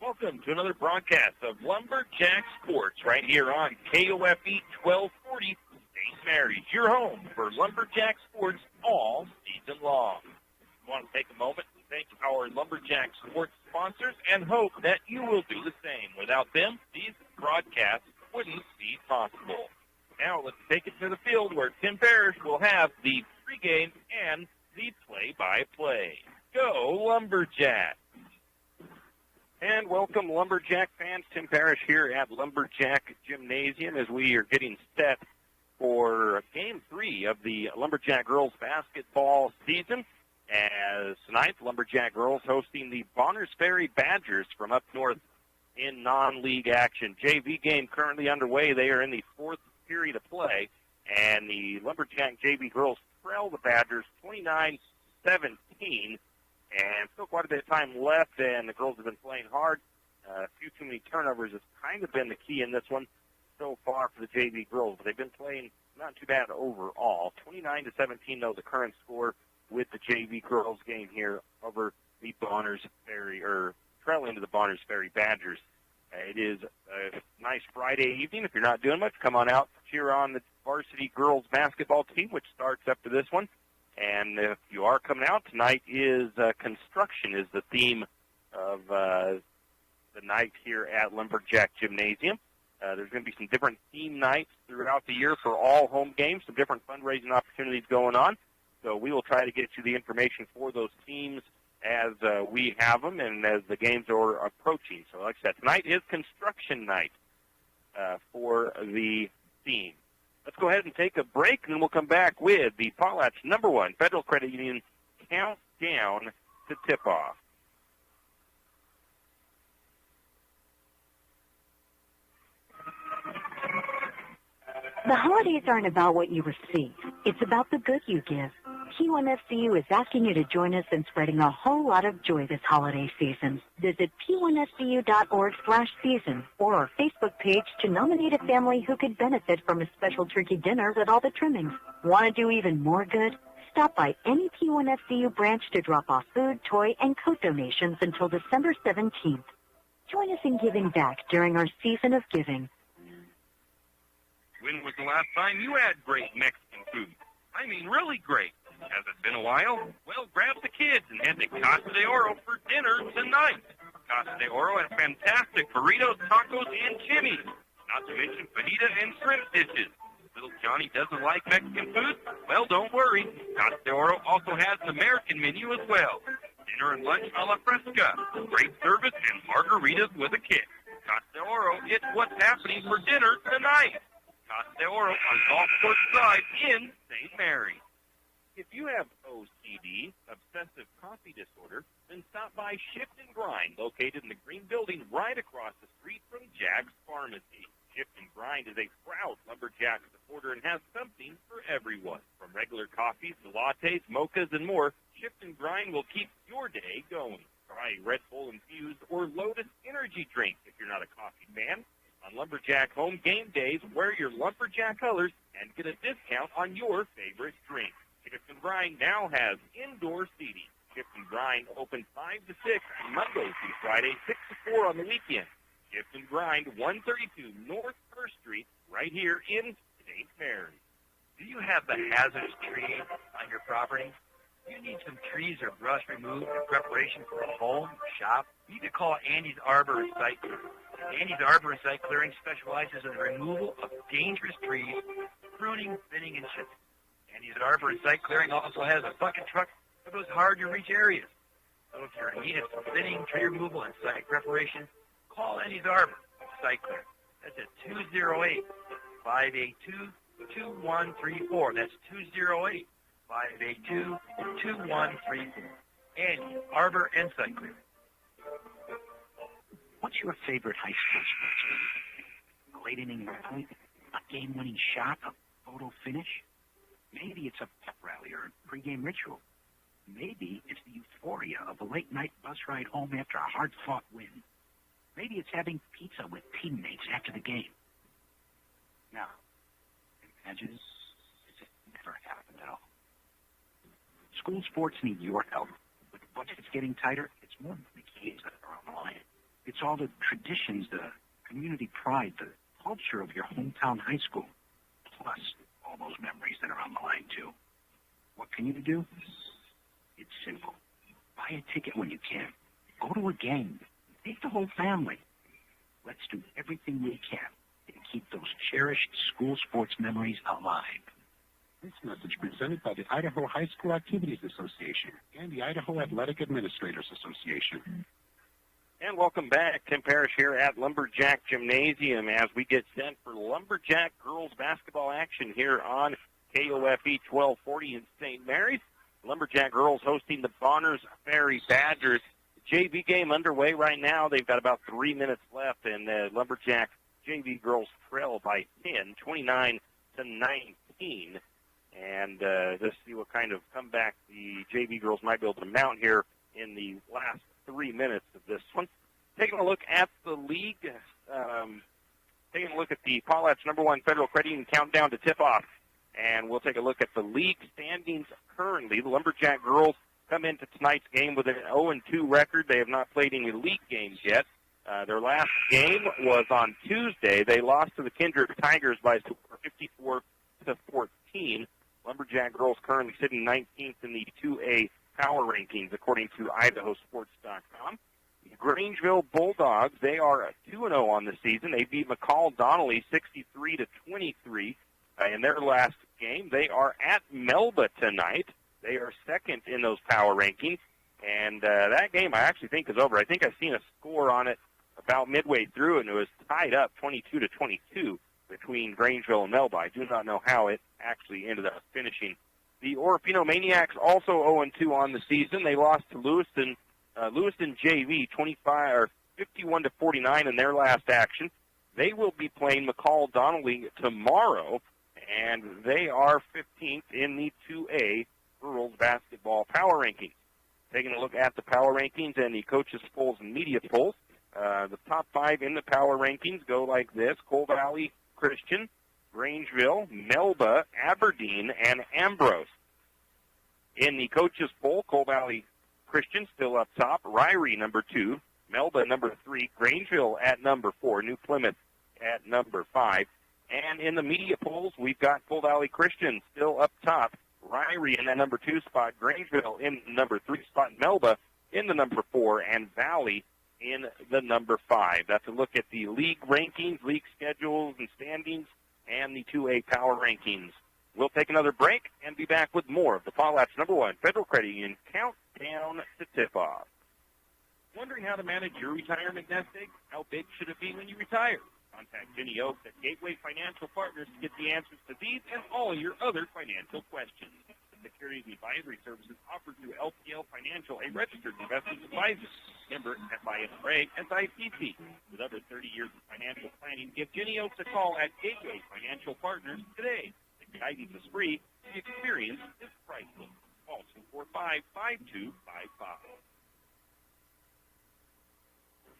Welcome to another broadcast of Lumberjack Sports right here on KOFE 1240 St. Mary's, your home for Lumberjack Sports all season long. I want to take a moment to thank our Lumberjack Sports sponsors and hope that you will do the same. Without them, these broadcasts wouldn't be possible. Now let's take it to the field where Tim Parrish will have the pregame and the play-by-play. Go Lumberjack! And welcome, Lumberjack fans. Tim Parrish here at Lumberjack Gymnasium as we are getting set for Game 3 of the Lumberjack girls basketball season. As tonight, the Lumberjack girls hosting the Bonners Ferry Badgers from up north in non-league action. JV game currently underway. They are in the fourth period of play, and the Lumberjack JV girls trail the Badgers 29-17. And still quite a bit of time left, and the girls have been playing hard. A few too many turnovers has kind of been the key in this one so far for the JV girls, but they've been playing not too bad overall. 29-17, though, the current score with the JV girls game here over the Bonners Ferry, or trailing to the Bonners Ferry Badgers. It is a nice Friday evening. If you're not doing much, come on out, cheer on the varsity girls basketball team, which starts after this one. And if you are coming out, tonight is construction is the theme of the night here at Lumberjack Gymnasium. There's going to be some different theme nights throughout the year for all home games, some different fundraising opportunities going on. So we will try to get you the information for those teams as we have them and as the games are approaching. So like I said, tonight is construction night for the theme. Let's go ahead and take a break, and then we'll come back with the Potlatch #1 Federal Credit Union countdown to tip-off. The holidays aren't about what you receive. It's about the good you give. P1FCU is asking you to join us in spreading a whole lot of joy this holiday season. Visit p1fcu.org/season or our Facebook page to nominate a family who could benefit from a special turkey dinner with all the trimmings. Want to do even more good? Stop by any P1FCU branch to drop off food, toy, and coat donations until December 17th. Join us in giving back during our season of giving. When was the last time you had great Mexican food? I mean, really great. Has it been a while? Well, grab the kids and head to Casa de Oro for dinner tonight. Casa de Oro has fantastic burritos, tacos, and chimneys, not to mention fajita and shrimp dishes. Little Johnny doesn't like Mexican food? Well, don't worry. Casa de Oro also has an American menu as well. Dinner and lunch a la fresca, great service, and margaritas with a kick. Casa de Oro, it's what's happening for dinner tonight. Casa de Oro on Golf Course Drive in St. Mary. If you have OCD, obsessive coffee disorder, then stop by Shift and Grind, located in the green building right across the street from Jack's Pharmacy. Shift and Grind is a proud Lumberjack supporter and has something for everyone. From regular coffees to lattes, mochas, and more, Shift and Grind will keep your day going. Try Red Bull Infused or Lotus Energy Drink if you're not a coffee fan. On Lumberjack home game days, wear your Lumberjack colors and get a discount on your favorite drink. Shift and Grind now has indoor seating. Shift and Grind open 5 to 6 Monday through Friday, 6 to 4 on the weekend. Shift and Grind, 132 North 1st Street, right here in St. Mary. Do you have the hazardous tree on your property? Do you need some trees or brush removed in preparation for a home or shop? You need to call Andy's Arbor Recycling. Andy's Arbor Recycling specializes in the removal of dangerous trees, pruning, thinning, and chipping. Andy's Arbor Recycling also has a bucket truck for those hard-to-reach areas. So if you're in need of some thinning, tree removal, and site preparation, call Andy's Arbor Recycling. That's at 208-582-2134. That's 208-582-2134. Andy's Arbor and Cycling. What's your favorite high school sports movie? A late inning rally, a game-winning shot, a photo finish? Maybe it's a pep rally or a pregame ritual. Maybe it's the euphoria of a late-night bus ride home after a hard-fought win. Maybe it's having pizza with teammates after the game. Now, imagine if it never happened at all. School sports need your help. With budgets getting tighter, it's more than the kids that are on the line. It's all the traditions, the community pride, the culture of your hometown high school, plus all those memories that are on the line, too. What can you do? It's simple. Buy a ticket when you can. Go to a game. Take the whole family. Let's do everything we can to keep those cherished school sports memories alive. This message presented by the Idaho High School Activities Association and the Idaho Athletic Administrators Association. And welcome back. Tim Parrish here at Lumberjack Gymnasium as we get set for Lumberjack girls basketball action here on KOFE 1240 in St. Mary's. Lumberjack girls hosting the Bonners Ferry Badgers. JV game underway right now. They've got about 3 minutes left, and the Lumberjack JV girls trail by 10, 29-19. And let's see what kind of comeback the JV girls might be able to mount here in the last 3 minutes of this one. Taking a look at the league, taking a look at the Paulette's #1 Federal Credit Union countdown to tip-off. And we'll take a look at the league standings currently. The Lumberjack girls come into tonight's game with an 0-2 record. They have not played any league games yet. Their last game was on Tuesday. They lost to the Kindred Tigers by 54-14. Lumberjack girls currently sitting 19th in the 2A power rankings, according to IdahoSports.com. The Grangeville Bulldogs, they are 2-0 on the season. They beat McCall Donnelly 63-23 in their last game. They are at Melba tonight. They are second in those power rankings. And that game I actually think is over. I think I've seen a score on it about midway through, and it was tied up 22-22 between Grangeville and Melba. I do not know how it actually ended up finishing. The Orofino Maniacs also 0-2 on the season. They lost to Lewiston JV 51-49 in their last action. They will be playing McCall Donnelly tomorrow, and they are 15th in the 2A girls basketball power rankings. Taking a look at the power rankings and the coaches' polls and media polls, the top 5 in the power rankings go like this: Coal Valley Christian, Grangeville, Melba, Aberdeen, and Ambrose. In the coaches' poll, Coal Valley Christian still up top, Ryrie #2, Melba #3, Grangeville at #4, New Plymouth at #5. And in the media polls, we've got Coal Valley Christian still up top, Ryrie in that #2 spot, Grangeville in the #3 spot, Melba in the #4, and Valley in the #5. That's a look at the league rankings, league schedules, and standings, and the 2A power rankings. We'll take another break and be back with more of the Paulette's #1 Federal Credit Union countdown to tip-off. Wondering how to manage your retirement nest egg? How big should it be when you retire? Contact Jenny Oaks at Gateway Financial Partners to get the answers to these and all your other financial questions. Securities and advisory services offered through LPL Financial, a registered investment advisor. Member FINRA SIPC. With over 30 years of financial planning, give Jenny Oaks a call at Gateway Financial Partners today. The guidance is free. The experience is priceless. Call 245-5255.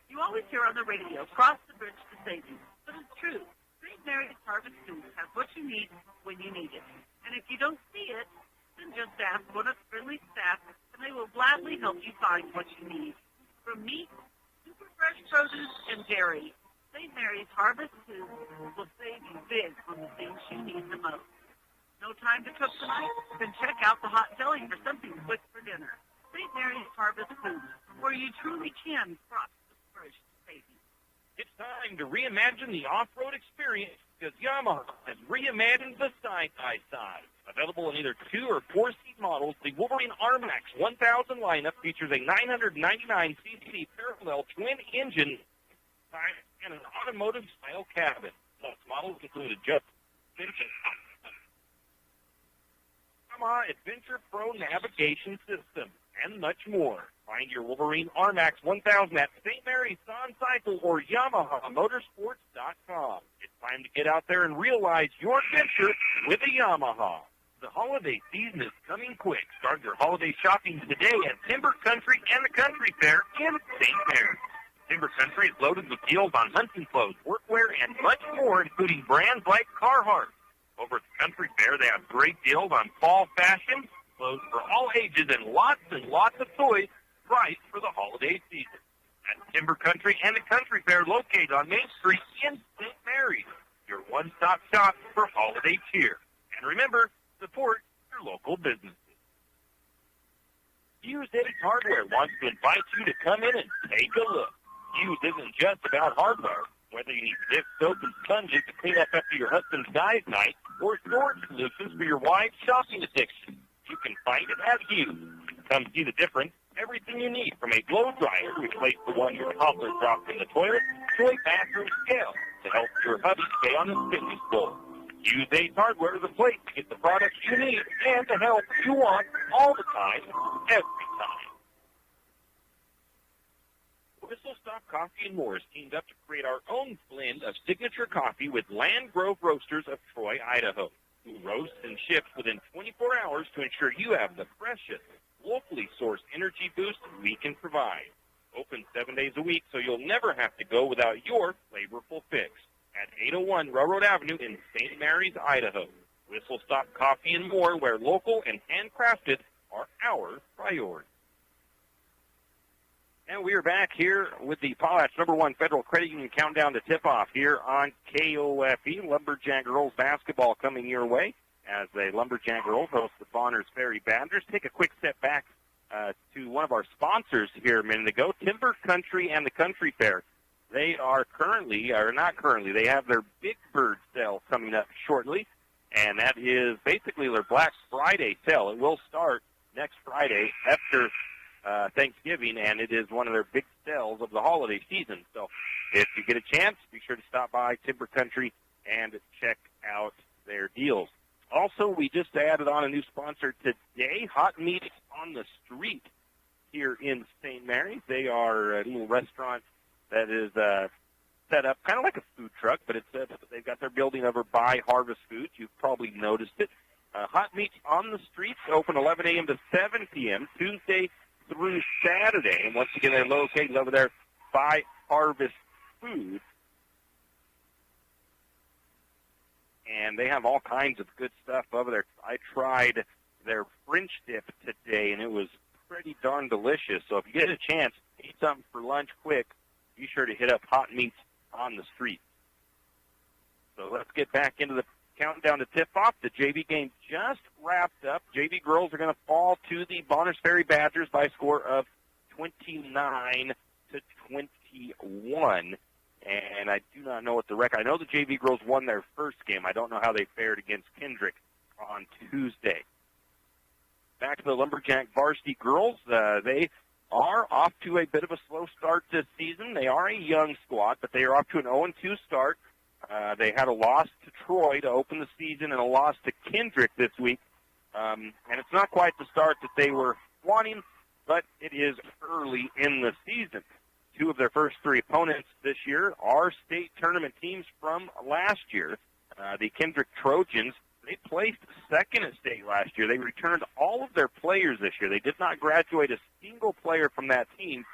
You always hear on the radio, cross the bridge to savings. But it's true. St. Mary's Harvest Foods has what you need when you need it. And if you don't see it, then just ask one of the friendly staff, and they will gladly help you find what you need. From meat, super fresh produce, and dairy, St. Mary's Harvest Foods will save you big on the things you need the most. No time to cook tonight? Then check out the hot deli for something quick for dinner. St. Mary's Harvest Foods, where you truly can cross the bridge to savings. It's time to reimagine the off-road experience because Yamaha has reimagined the side-by-side. Available in either 2 or 4-seat models, the Wolverine RMAX 1000 lineup features a 999cc parallel twin engine and an automotive-style cabin. Most models include adjustable suspension, Yamaha Adventure Pro navigation system, and much more. Find your Wolverine RMAX 1000 at St. Mary's On Cycle or YamahaMotorsports.com. It's time to get out there and realize your adventure with a Yamaha. The holiday season is coming quick. Start your holiday shopping today at Timber Country and the Country Fair in St. Mary's. Timber Country is loaded with deals on hunting clothes, workwear, and much more, including brands like Carhartt. Over at the Country Fair, they have great deals on fall fashion, clothes for all ages, and lots of toys priced for the holiday season. At Timber Country and the Country Fair located on Main Street in St. Mary's, your one-stop shop for holiday cheer. And remember, support your local businesses. Hughes Ace Hardware wants to invite you to come in and take a look. Hughes isn't just about hardware. Whether you need dish soap and sponges to clean up after your husband's guys' night or storage solutions for your wife's shopping addiction, you can find it at Hughes. Come see the difference. Everything you need, from a blow dryer to replace the one your toddler dropped in the toilet, to a bathroom scale to help your hubby stay on his fitness goal. Hughes Ace Hardware is a place to get the products you need and the help you want all the time, every time. Whistle Stop Coffee and More has teamed up to create our own blend of signature coffee with Land Grove Roasters of Troy, Idaho, who roasts and ships within 24 hours to ensure you have the freshest, locally sourced energy boost we can provide. Open 7 days a week, so you'll never have to go without your flavorful fix. At 801 Railroad Avenue in St. Mary's, Idaho. Whistle Stop Coffee and More, where local and handcrafted are our priority. And we are back here with the Potlatch #1 Federal Credit Union Countdown to Tip-Off here on KOFE. Lumberjack Girls basketball coming your way as the Lumberjack Girls host the Bonners Ferry Badgers. Take a quick step back to one of our sponsors here a minute ago, Timber Country and the Country Fair. They are they have their Big Bird sale coming up shortly, and that is basically their Black Friday sale. It will start next Friday after Thanksgiving, and it is one of their big sales of the holiday season. So if you get a chance, be sure to stop by Timber Country and check out their deals. Also, we just added on a new sponsor today, Hot Meats on the Street here in St. Mary's. They are a little restaurant that is set up kind of like a food truck, but they've got their building over by Harvest Foods. You've probably noticed it. Hot Meats on the Street, open 11 a.m. to 7 p.m., Tuesday through Saturday. And once again, they're located over there by Harvest Foods. And they have all kinds of good stuff over there. I tried their French dip today, and it was pretty darn delicious. So if you get a chance, eat something for lunch quick, be sure to hit up Hot Meats on the Street. So let's get back into the countdown to tip-off. The JV game just wrapped up. JV girls are going to fall to the Bonners Ferry Badgers by a score of 29-21. And I do not know what the record. I know the JV girls won their first game. I don't know how they fared against Kendrick on Tuesday. Back to the Lumberjack varsity girls. They are off to a bit of a slow start this season. They are a young squad, but they are off to an 0-2 start. They had a loss to Troy to open the season and a loss to Kendrick this week. And it's not quite the start that they were wanting, but it is early in the season. Two of their first three opponents this year are state tournament teams from last year. The Kendrick Trojans, they placed second at state last year. They returned all of their players this year. They did not graduate a single player from that team.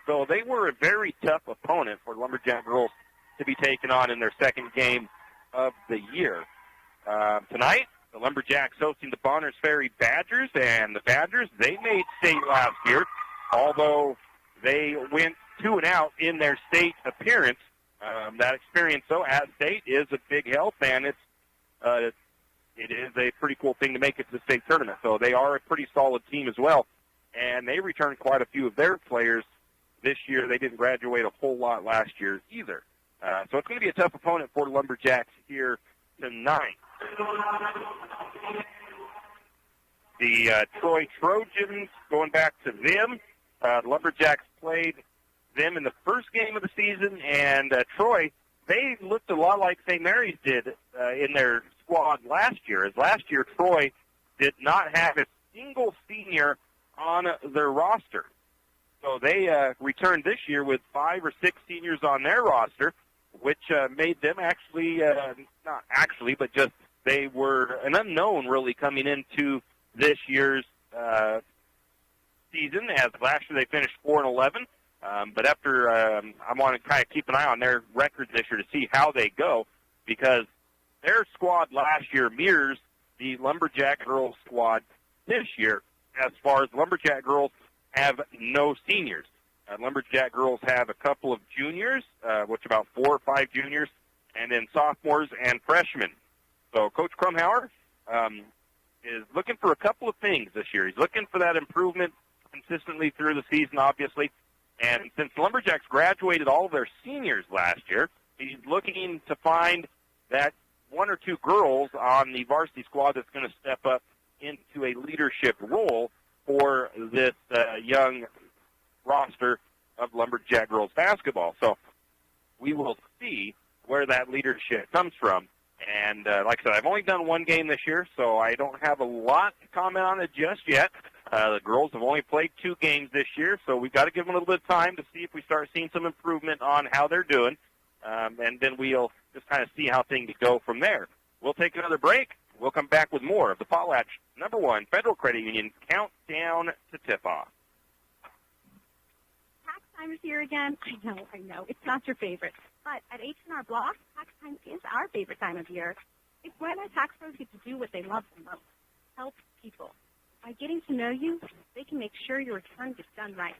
So they were a very tough opponent for Lumberjack girls to be taken on in their second game of the year. Tonight, the Lumberjacks hosting the Bonners Ferry Badgers, and the Badgers, they made state last year, although they went 2-0 in their state appearance. That experience, though, at state is a big help, and it is a pretty cool thing to make it to the state tournament. So they are a pretty solid team as well, and they returned quite a few of their players this year. They didn't graduate a whole lot last year either. So it's going to be a tough opponent for the Lumberjacks here tonight. The Troy Trojans, going back to them, the Lumberjacks played them in the first game of the season, and Troy, they looked a lot like St. Mary's did in their squad last year. As last year, Troy did not have a single senior on their roster. So they returned this year with 5 or 6 seniors on their roster, which made them just they were an unknown really coming into this year's season. As last year they finished 4-11. But after I want to kind of keep an eye on their record this year to see how they go, because their squad last year mirrors the Lumberjack girls squad this year as far as Lumberjack girls have no seniors. Lumberjack girls have a couple of juniors, which about 4 or 5 juniors, and then sophomores and freshmen. So Coach Krumhauer is looking for a couple of things this year. He's looking for that improvement consistently through the season, obviously. And since the Lumberjacks graduated all of their seniors last year, he's looking to find that 1 or 2 girls on the varsity squad that's going to step up into a leadership role for this young roster of Lumberjack girls basketball. So we will see where that leadership comes from. And like I said, I've only done 1 game this year, so I don't have a lot to comment on it just yet. The girls have only played 2 games this year, so we've got to give them a little bit of time to see if we start seeing some improvement on how they're doing. And then we'll just kind of see how things go from there. We'll take another break. We'll come back with more of the Potlatch #1 Federal Credit Union Countdown to Tip-Off. Tax time is here again. I know. It's not your favorite. But at H&R Block, tax time is our favorite time of year. It's when our tax pros get to do what they love the most, help people. By getting to know you, they can make sure your return gets done right.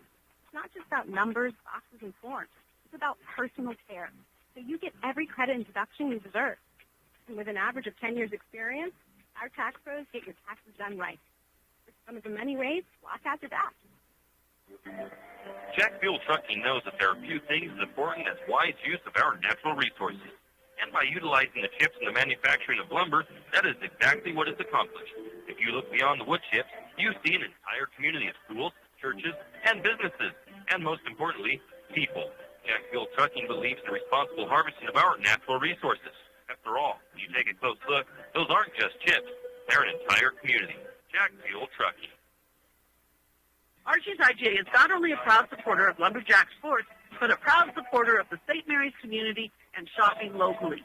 It's not just about numbers, boxes, and forms. It's about personal care. So you get every credit and deduction you deserve. And with an average of 10 years experience, our tax pros get your taxes done right. For some of the many ways, Block has your back. Jack Fuel Trucking knows that there are few things as important as wise use of our natural resources. And by utilizing the chips in the manufacturing of lumber, that is exactly what is accomplished. If you look beyond the wood chips, you see an entire community of schools, churches, and businesses, and most importantly, people. Jack Fuel Trucking believes in the responsible harvesting of our natural resources. After all, when you take a close look, those aren't just chips. They're an entire community. Jack Fuel Trucking. Archie's IGA is not only a proud supporter of Lumberjack sports, but a proud supporter of the St. Mary's community and shopping locally.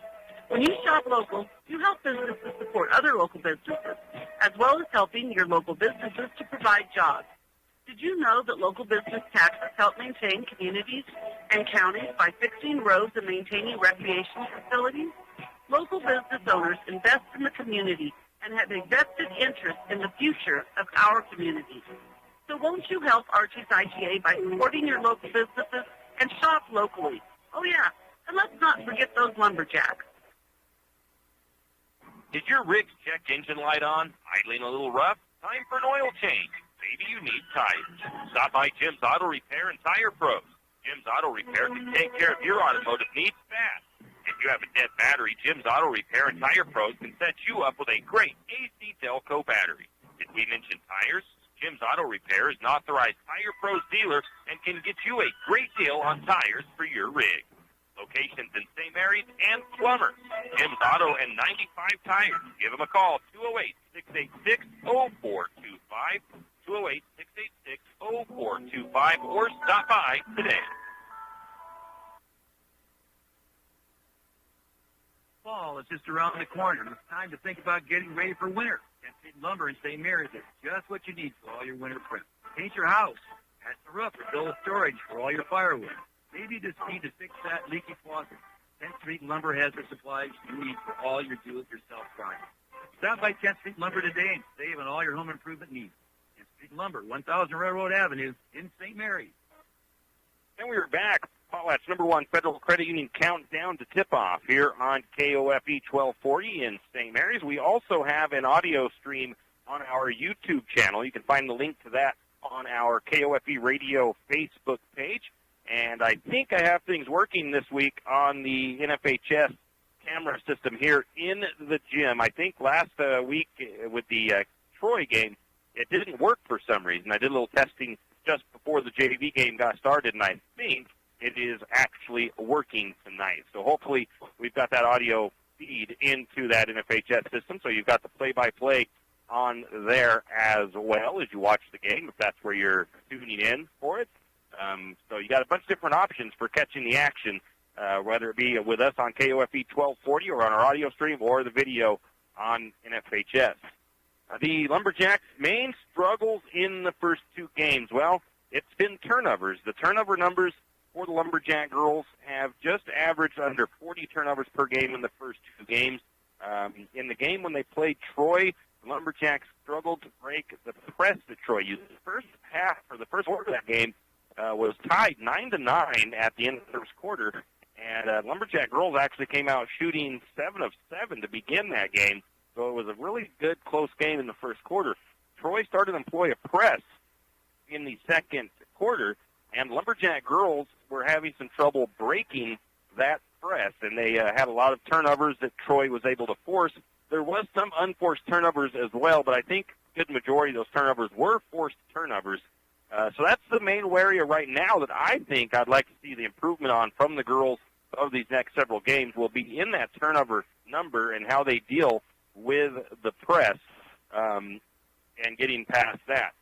When you shop local, you help businesses support other local businesses, as well as helping your local businesses to provide jobs. Did you know that local business taxes help maintain communities and counties by fixing roads and maintaining recreation facilities? Local business owners invest in the community and have a vested interest in the future of our community. So won't you help Archie's IGA by supporting your local businesses and shop locally? Oh, yeah, and let's not forget those Lumberjacks. Is your rig's check engine light on? Idling a little rough? Time for an oil change. Maybe you need tires. Stop by Jim's Auto Repair and Tire Pros. Jim's Auto Repair can take care of your automotive needs fast. If you have a dead battery, Jim's Auto Repair and Tire Pros can set you up with a great AC Delco battery. Did we mention tires? Jim's Auto Repair is an authorized Tire Pros dealer and can get you a great deal on tires for your rig. Locations in St. Mary's and Plummer. Jim's Auto and 95 Tires. Give them a call, 208-686-0425, 208-686-0425, or stop by today. Fall is just around the corner. It's time to think about getting ready for winter. Kent State Lumber in St. Mary's is just what you need for all your winter prep. Paint your house, patch the roof, or build a storage for all your firewood. Maybe you just need to fix that leaky faucet. 10th Street Lumber has the supplies you need for all your do-it-yourself projects. Stop by 10th Street Lumber today and save on all your home improvement needs. 10th Street Lumber, 1000 Railroad Avenue in St. Mary's. And we are back. Potlatch #1 Federal Credit Union Countdown to Tip-Off here on KOFE 1240 in St. Mary's. We also have an audio stream on our YouTube channel. You can find the link to that on our KOFE Radio Facebook page. And I think I have things working this week on the NFHS camera system here in the gym. I think last week with the Troy game, it didn't work for some reason. I did a little testing just before the JV game got started, and I think it is actually working tonight. So hopefully we've got that audio feed into that NFHS system, so you've got the play-by-play on there as well as you watch the game, if that's where you're tuning in for it. So you got a bunch of different options for catching the action, whether it be with us on KOFE 1240 or on our audio stream or the video on NFHS. The Lumberjacks' main struggles in the first 2 games, well, it's been turnovers. The turnover numbers for the Lumberjack girls have just averaged under 40 turnovers per game in the first 2 games. In the game when they played Troy, the Lumberjacks struggled to break the press that Troy used. The first half, or the first quarter of that game, was tied 9-9 at the end of the first quarter, and Lumberjack girls actually came out shooting 7 of 7 to begin that game. So it was a really good, close game in the first quarter. Troy started to employ a press in the second quarter, and Lumberjack girls were having some trouble breaking that press, and they had a lot of turnovers that Troy was able to force. There was some unforced turnovers as well, but I think a good majority of those turnovers were forced turnovers. So that's the main area right now that I think I'd like to see the improvement on from the girls of these next several games will be in that turnover number and how they deal with the press and getting past that.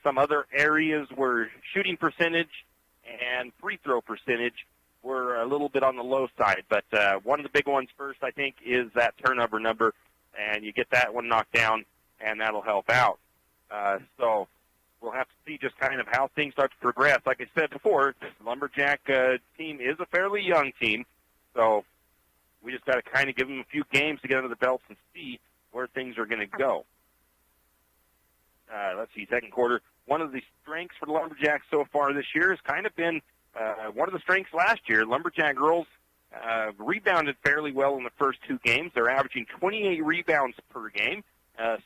Some other areas where shooting percentage and free throw percentage were a little bit on the low side. But one of the big ones first, I think, is that turnover number, and you get that one knocked down, and that'll help out. So we'll have to see just kind of how things start to progress. Like I said before, this Lumberjack team is a fairly young team, so we just got to kind of give them a few games to get under the belts and see where things are going to go. Let's see, second quarter. One of the strengths for the Lumberjacks so far this year has kind of been one of the strengths last year. Lumberjack girls rebounded fairly well in the first two games. They're averaging 28 rebounds per game.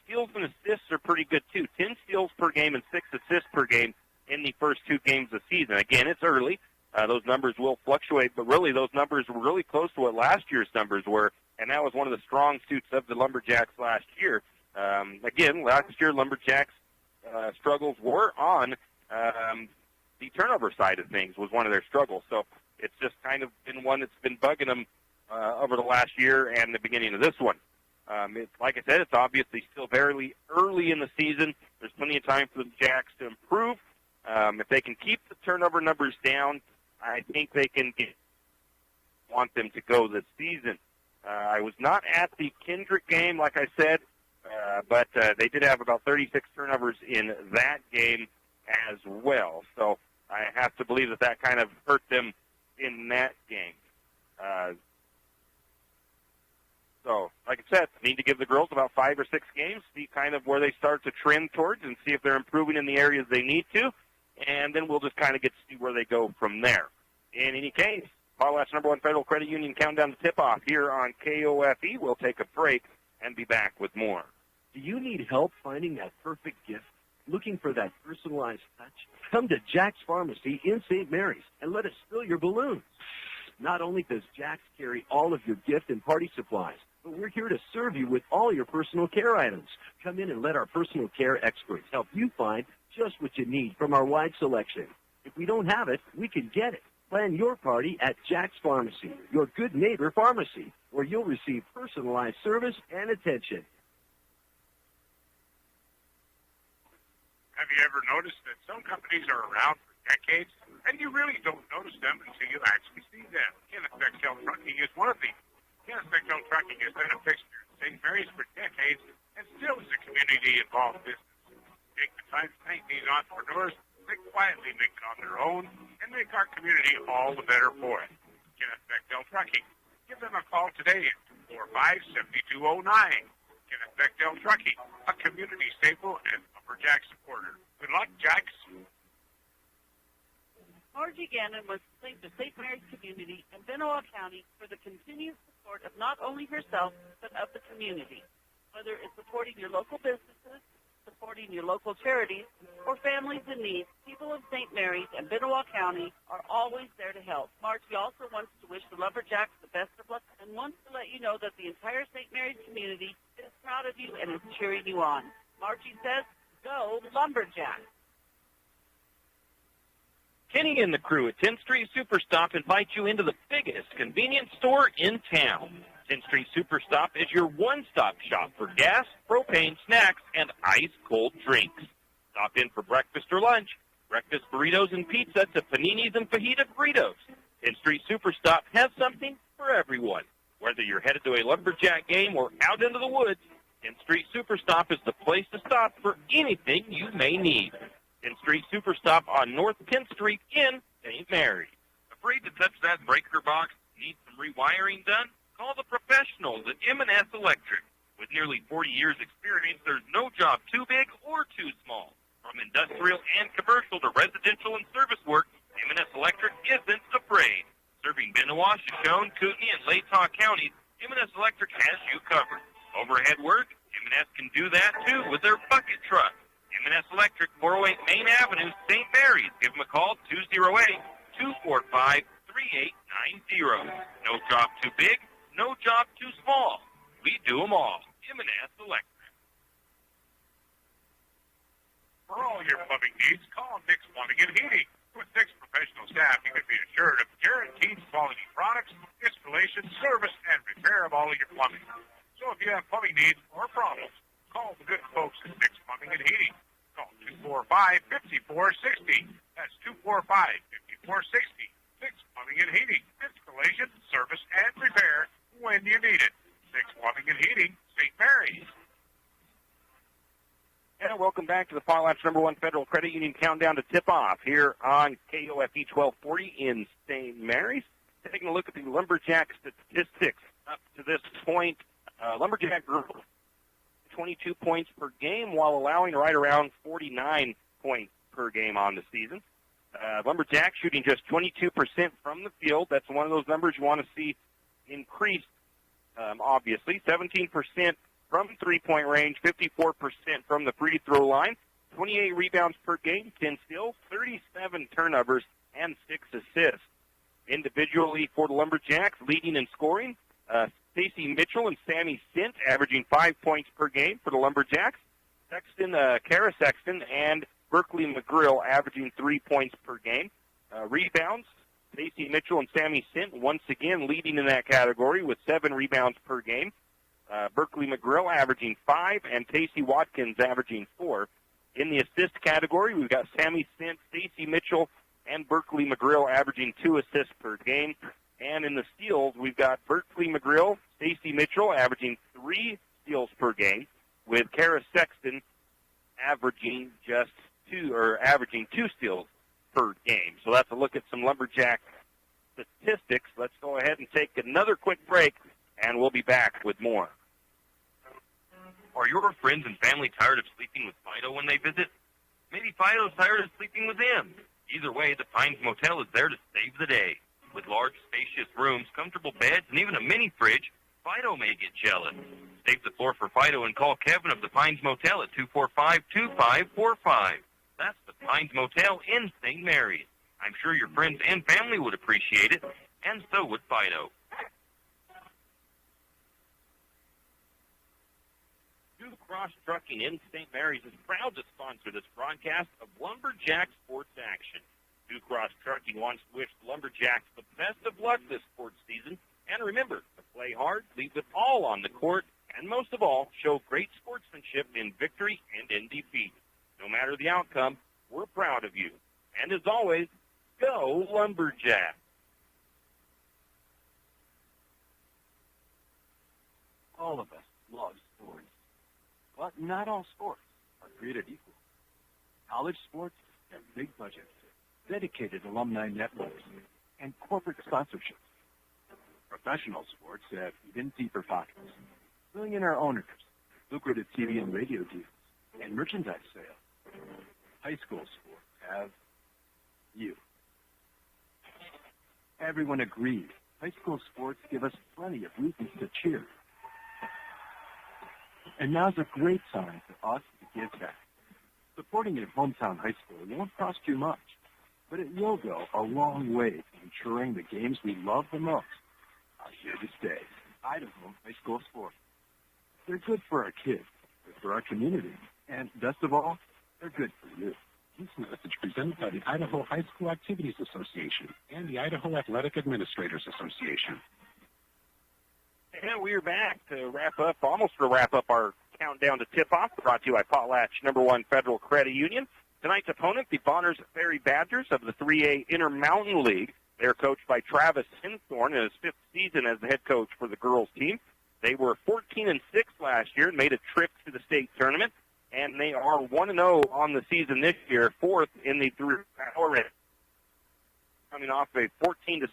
Steals and assists are pretty good, too. 10 steals per game and 6 assists per game in the first two games of the season. Again, it's early. Those numbers will fluctuate, but really those numbers were really close to what last year's numbers were, and that was one of the strong suits of the Lumberjacks last year. Again, last year Lumberjacks' struggles were on the turnover side of things was one of their struggles. So it's just kind of been one that's been bugging them over the last year and the beginning of this one. It's, like I said, it's obviously still very early in the season. There's plenty of time for the Jacks to improve. If they can keep the turnover numbers down, I think they can want them to go this season. I was not at the Kendrick game, like I said, but they did have about 36 turnovers in that game as well. So I have to believe that that kind of hurt them in that game. So, like I said, need to give the girls about 5 or 6 games, see kind of where they start to trend towards and see if they're improving in the areas they need to, and then we'll just kind of get to see where they go from there. In any case, Potlatch #1 Federal Credit Union countdown to tip-off here on KOFE. We'll take a break and be back with more. Do you need help finding that perfect gift? Looking for that personalized touch? Come to Jack's Pharmacy in St. Mary's and let us fill your balloons. Not only does Jack's carry all of your gift and party supplies, but we're here to serve you with all your personal care items. Come in and let our personal care experts help you find just what you need from our wide selection. If we don't have it, we can get it. Plan your party at Jack's Pharmacy, your good neighbor pharmacy, where you'll receive personalized service and attention. Have you ever noticed that some companies are around for decades, and you really don't notice them until you actually see them? Kenneth Bechtel Trucking is one of these. Kenneth Bechtel Trucking has been a fixture in St. Mary's for decades and still is a community-involved business. Take the time to thank these entrepreneurs. They quietly make it on their own and make our community all the better for it. Kenneth Bechtel Trucking. Give them a call today at 245-7209. Kenneth Bechtel Trucking, a community staple and Lumberjack supporter. Good luck, Jacks. Margie Gannon was thanked the St. Mary's community and Benoit County for the continued support of not only herself, but of the community. Whether it's supporting your local businesses, supporting your local charities, or families in need, people of St. Mary's and Benoit County are always there to help. Margie also wants to wish the Lumberjacks the best of luck and wants to let you know that the entire St. Mary's community is proud of you and is cheering you on. Margie says, go Lumberjacks. Kenny and the crew at 10th Street Superstop invite you into the biggest convenience store in town. 10th Street Superstop is your one-stop shop for gas, propane, snacks, and ice-cold drinks. Stop in for breakfast or lunch, breakfast burritos and pizza to paninis and fajita burritos. 10th Street Superstop has something for everyone. Whether you're headed to a Lumberjack game or out into the woods, 10th Street Superstop is the place to stop for anything you may need. 10th Street Superstop on North 10th Street in St. Mary's. Afraid to touch that breaker box? Need some rewiring done? Call the professionals at M&S Electric. With nearly 40 years' experience, there's no job too big or too small. From industrial and commercial to residential and service work, M&S Electric isn't afraid. Serving Benoit, Shoshone, Kootenai, and Latah counties, M&S Electric has you covered. Overhead work, M&S can do that too with their bucket truck. M&S Electric, 408 Main Avenue, St. Mary's. Give them a call, 208-245-3890. No job too big, no job too small. We do them all. M&S Electric. For all your plumbing needs, call Nick's Plumbing and Heating. With Nick's professional staff, you can be assured of guaranteed quality products, installation, service, and repair of all of your plumbing. So if you have plumbing needs or problems, call the good folks at Nick's Plumbing and Heating. Call 245-5460. That's 245-5460. Nick's Plumbing and Heating. Installation, service, and repair when you need it. Nick's Plumbing and Heating, St. Mary's. And welcome back to the Potlatch #1 Federal Credit Union Countdown to Tip-Off here on KOFE 1240 in St. Mary's. Taking a look at the Lumberjack statistics up to this point. Lumberjack girls 22 points per game while allowing right around 49 points per game on the season. Lumberjack shooting just 22% from the field. That's one of those numbers you want to see increased, obviously. 17% from three-point range, 54% from the free throw line, 28 rebounds per game, 10 steals, 37 turnovers, and 6 assists. Individually for the Lumberjacks, leading in scoring, Stacey Mitchell and Sammy Sint averaging 5 points per game for the Lumberjacks. Kara Sexton and Berkeley McGrill averaging 3 points per game. Rebounds, Stacey Mitchell and Sammy Sint once again leading in that category with 7 rebounds per game. Berkeley McGrill averaging 5, and Tacey Watkins averaging 4. In the assist category, we've got Sammy Sint, Stacey Mitchell, and Berkeley McGrill averaging 2 assists per game. And in the steals, we've got Berkeley McGrill, Stacey Mitchell averaging 3 steals per game, with Kara Sexton averaging 2 steals per game. So that's a look at some Lumberjack statistics. Let's go ahead and take another quick break, and we'll be back with more. Are your friends and family tired of sleeping with Fido when they visit? Maybe Fido's tired of sleeping with them. Either way, the Pines Motel is there to save the day. With large, spacious rooms, comfortable beds, and even a mini fridge, Fido may get jealous. Save the floor for Fido and call Kevin of the Pines Motel at 245-2545. That's the Pines Motel in St. Mary's. I'm sure your friends and family would appreciate it, and so would Fido. Blue Cross Trucking in St. Mary's is proud to sponsor this broadcast of Lumberjack sports action. Blue Cross Trucking wants to wish the Lumberjacks the best of luck this sports season. And remember, to play hard, leave it all on the court, and most of all, show great sportsmanship in victory and in defeat. No matter the outcome, we're proud of you. And as always, go Lumberjack! All of us love sports. But not all sports are created equal. College sports have big budgets, dedicated alumni networks, and corporate sponsorships. Professional sports have even deeper pockets, millionaire owners, lucrative TV and radio deals, and merchandise sales. High school sports have you. Everyone agrees high school sports give us plenty of reasons to cheer. And now's a great time for us to give back. Supporting your hometown high school won't cost you much, but it will go a long way to ensuring the games we love the most are here to stay. Idaho high school sports. They're good for our kids, good for our community, and best of all, they're good for you. This message presented by the Idaho High School Activities Association and the Idaho Athletic Administrators Association. And we're back to wrap up our countdown to tip-off, brought to you by Potlatch #1 Federal Credit Union. Tonight's opponent, the Bonners Ferry Badgers of the 3A Intermountain League. They're coached by Travis Hinthorn in his 5th season as the head coach for the girls' team. They were 14-6 last year and made a trip to the state tournament, and they are 1-0 on the season this year, 4th in the 3 power rankings. Coming off a 14-6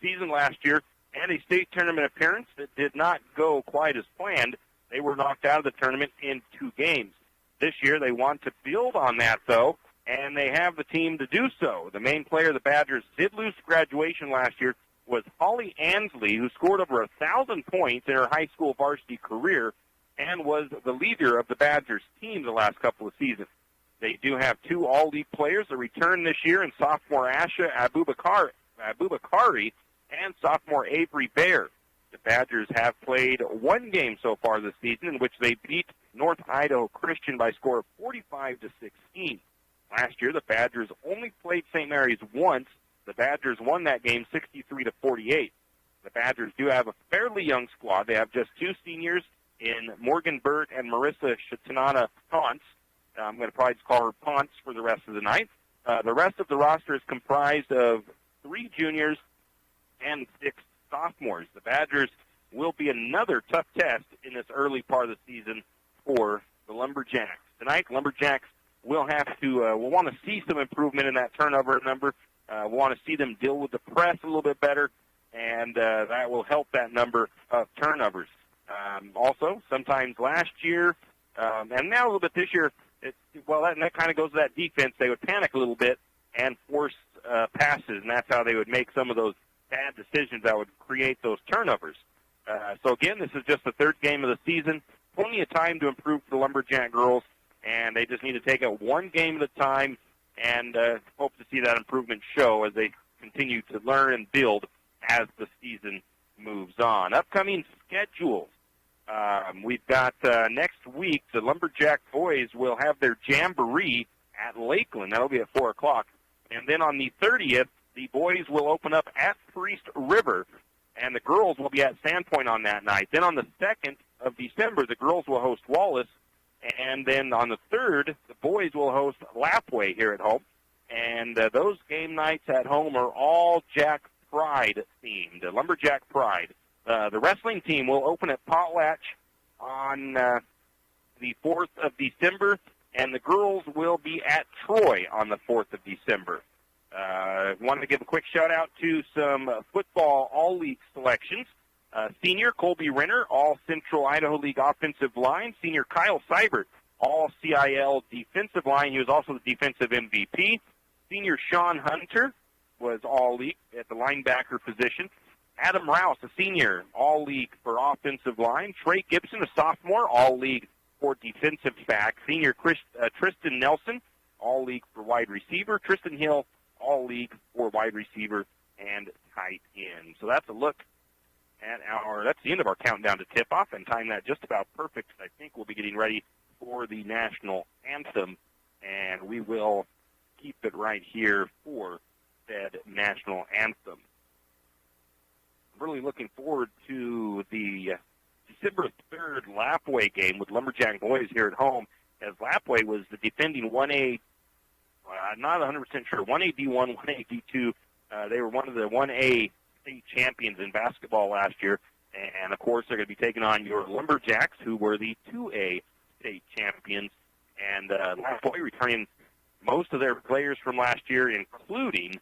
season last year and a state tournament appearance that did not go quite as planned. They were knocked out of the tournament in 2 games. This year they want to build on that, though, and they have the team to do so. The main player the Badgers did lose to graduation last year was Holly Ansley, who scored over 1,000 points in her high school varsity career and was the leader of the Badgers team the last couple of seasons. They do have 2 All-League players that return this year in sophomore Asha Abubakari and sophomore Avery Baer. The Badgers have played 1 game so far this season in which they beat North Idaho Christian by a score of 45-16. Last year, the Badgers only played St. Mary's once. The Badgers won that game 63-48. The Badgers do have a fairly young squad. They have just 2 seniors in Morgan Burt and Marissa Shatanana Ponce. I'm going to probably just call her Ponce for the rest of the night. The rest of the roster is comprised of 3 juniors and 6 sophomores. The Badgers will be another tough test in this early part of the season for the Lumberjacks. Tonight, Lumberjacks will have to, we'll want to see some improvement in that turnover number. We'll want to see them deal with the press a little bit better, and that will help that number of turnovers. Also, sometimes last year, and now a little bit this year, that kind of goes to that defense. They would panic a little bit and force passes, and that's how they would make some of those bad decisions that would create those turnovers. So, again, this is just the 3rd game of the season. Plenty of time to improve for the Lumberjack girls, and they just need to take it 1 game at a time and hope to see that improvement show as they continue to learn and build as the season moves on. Upcoming schedules. We've got next week, the Lumberjack boys will have their jamboree at Lakeland. That'll be at 4 o'clock. And then on the 30th, the boys will open up at Priest River, and the girls will be at Sandpoint on that night. Then on the 2nd of December, the girls will host Wallace. And then on the 3rd, the boys will host Lapway here at home. And those game nights at home are all Jack Pride themed, Lumberjack Pride. The wrestling team will open at Potlatch on the 4th of December, and the girls will be at Troy on the 4th of December. Wanted to give a quick shout-out to some football all-league selections. Senior Colby Renner, All-Central Idaho League offensive line. Senior Kyle Seibert, All-CIL defensive line. He was also the defensive MVP. Senior Sean Hunter was All-League at the linebacker position. Adam Rouse, a senior, All-League for offensive line. Trey Gibson, a sophomore, All-League for defensive back. Senior Tristan Nelson, All-League for wide receiver. Tristan Hill, All-League for wide receiver and tight end. So that's a look at that's the end of our countdown to tip-off, and time that just about perfect. I think we'll be getting ready for the national anthem, and we will keep it right here for said national anthem. I'm really looking forward to the December 3rd Lapway game with Lumberjack boys here at home, as Lapway was the defending 1A, not 100% sure, 1A D1, 1A D2. They were one of the 1A state champions in basketball last year, and of course they're going to be taking on your Lumberjacks, who were the 2A state champions, and Lapway returning most of their players from last year, including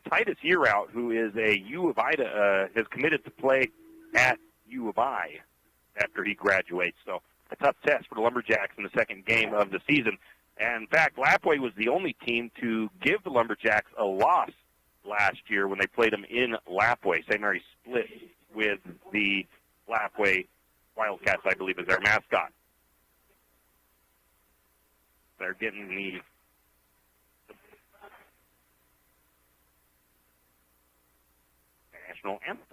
Titus Yearout, who is a U of Ida, has committed to play at U of I after he graduates. So a tough test for the Lumberjacks in the 2nd game of the season. And in fact, Lapway was the only team to give the Lumberjacks a loss last year when they played them in Lapway. St. Mary's split with the Lapway Wildcats, I believe, as their mascot. They're getting the national anthem.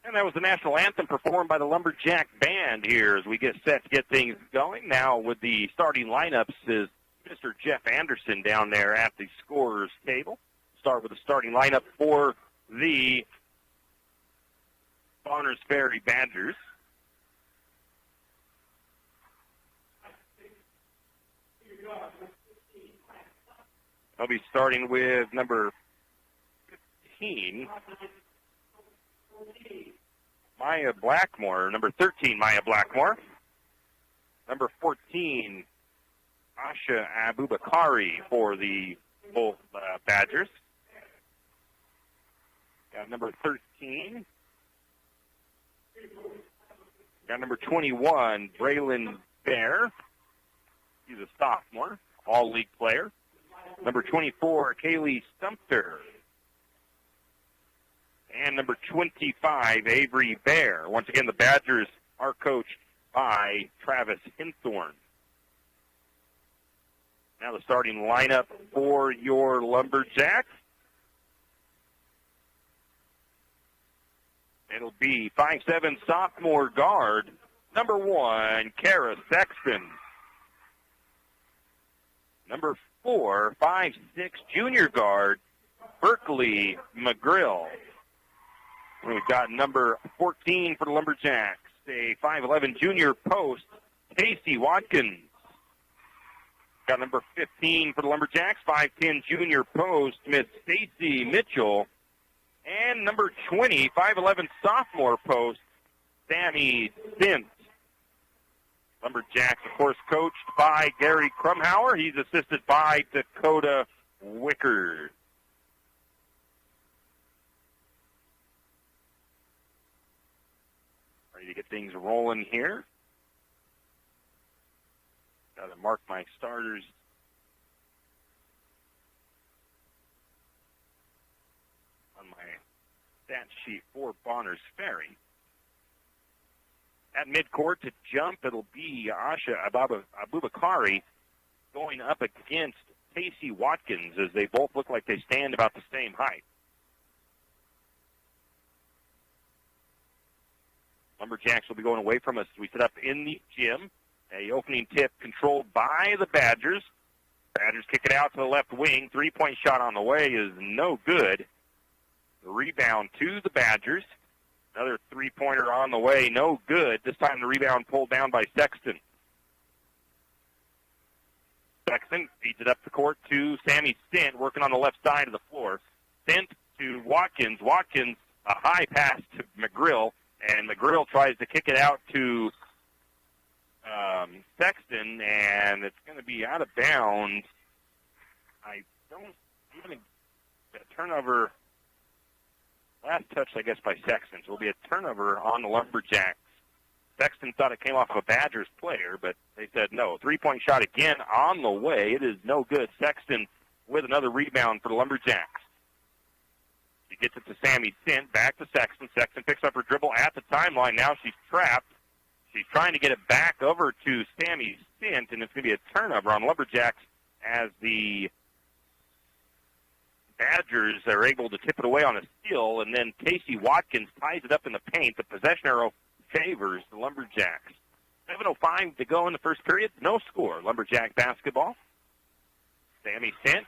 And that was the national anthem performed by the Lumberjack Band here as we get set to get things going. Now with the starting lineups is Mr. Jeff Anderson down there at the scorer's table. Start with the starting lineup for the Bonners Ferry Badgers. I'll be starting with number 15, Maya Blackmore. Number 13, Maya Blackmore. Number 14, Asha Abubakari for the both Badgers. Got number 13. Got number 21, Braylon Bear. He's a sophomore, all-league player. Number 24, Kaylee Stumter. And number 25, Avery Bear. Once again, the Badgers are coached by Travis Hinthorn. Now the starting lineup for your Lumberjacks. It'll be 5'7" sophomore guard, number 1, Kara Sexton. Number 4, 5'6" junior guard, Berkeley McGrill. We've got number 14 for the Lumberjacks, a 5'11" junior post, Casey Watkins. Got number 15 for the Lumberjacks, 5'10" junior post, Miss Stacy Mitchell. And number 20, 5'11" sophomore post, Sammy Sint. Lumberjacks, of course, coached by Gary Krumhauer. He's assisted by Dakota Wickard. Ready to get things rolling here. Got to mark my starters. On my stat sheet for Bonners Ferry. At midcourt to jump, it'll be Asha Abubakari going up against Casey Watkins as they both look like they stand about the same height. Lumberjacks will be going away from us as we set up in the gym. A opening tip controlled by the Badgers. Badgers kick it out to the left wing. Three-point shot on the way is no good. The rebound to the Badgers. Another three-pointer on the way, no good. This time the rebound pulled down by Sexton. Sexton feeds it up the court to Sammy Stint, working on the left side of the floor. Stint to Watkins. Watkins, a high pass to McGrill, and McGrill tries to kick it out to Sexton, and it's going to be out of bounds. I don't even a turnover. Last touch, I guess, by Sexton. So it'll be a turnover on the Lumberjacks. Sexton thought it came off of a Badgers player, but they said no. Three-point shot again on the way. It is no good. Sexton with another rebound for the Lumberjacks. She gets it to Sammy Sint. Back to Sexton. Sexton picks up her dribble at the timeline. Now she's trapped. She's trying to get it back over to Sammy Sint, and it's going to be a turnover on Lumberjacks as the Badgers are able to tip it away on a steal, and then Casey Watkins ties it up in the paint. The possession arrow favors the Lumberjacks. 7:05 to go in the first period. No score. Lumberjack basketball. Sammy Sint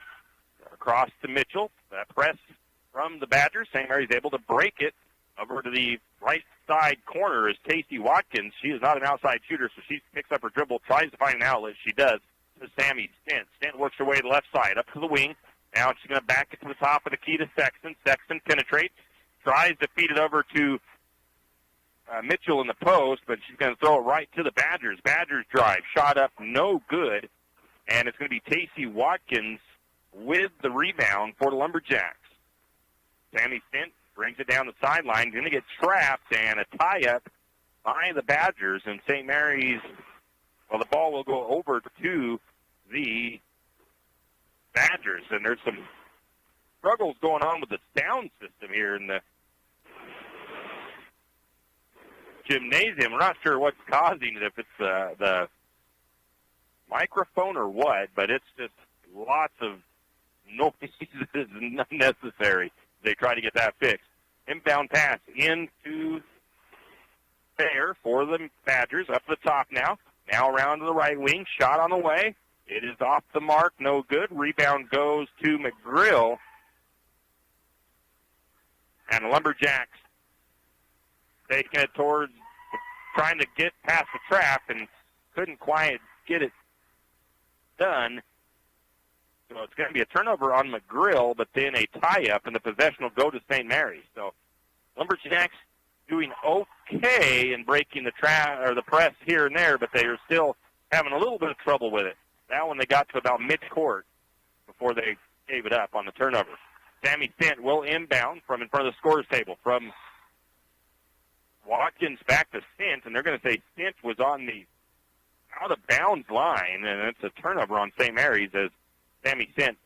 across to Mitchell. That press from the Badgers. St. Mary's able to break it over to the right side corner is Casey Watkins. She is not an outside shooter, so she picks up her dribble, tries to find an outlet. She does to Sammy Stint. Stint works her way to the left side, up to the wing. Now she's going to back it to the top of the key to Sexton. Sexton penetrates, tries to feed it over to Mitchell in the post, but she's going to throw it right to the Badgers. Badgers drive, shot up, no good, and it's going to be Casey Watkins with the rebound for the Lumberjacks. Sammy Stint brings it down the sideline, going to get trapped, and a tie-up by the Badgers, and St. Mary's, well, the ball will go over to the Badgers, and there's some struggles going on with the sound system here in the gymnasium. We're not sure what's causing it, if it's the microphone or what, but it's just lots of noise that is unnecessary. They try to get that fixed. Inbound pass into Fair for the Badgers. Up the top now. Now around to the right wing. Shot on the way. It is off the mark. No good. Rebound goes to McGrill. And the Lumberjacks taking it towards trying to get past the trap and couldn't quite get it done. So it's going to be a turnover on McGrill, but then a tie-up, and the possession will go to St. Mary's. So Lumberjacks doing okay in breaking the press here and there, but they are still having a little bit of trouble with it. That one they got to about mid-court before they gave it up on the turnover. Sammy Stint will inbound from in front of the scorer's table. From Watkins back to Stint, and they're going to say Stint was on the out-of-bounds line, and it's a turnover on St. Mary's as Sammy Stint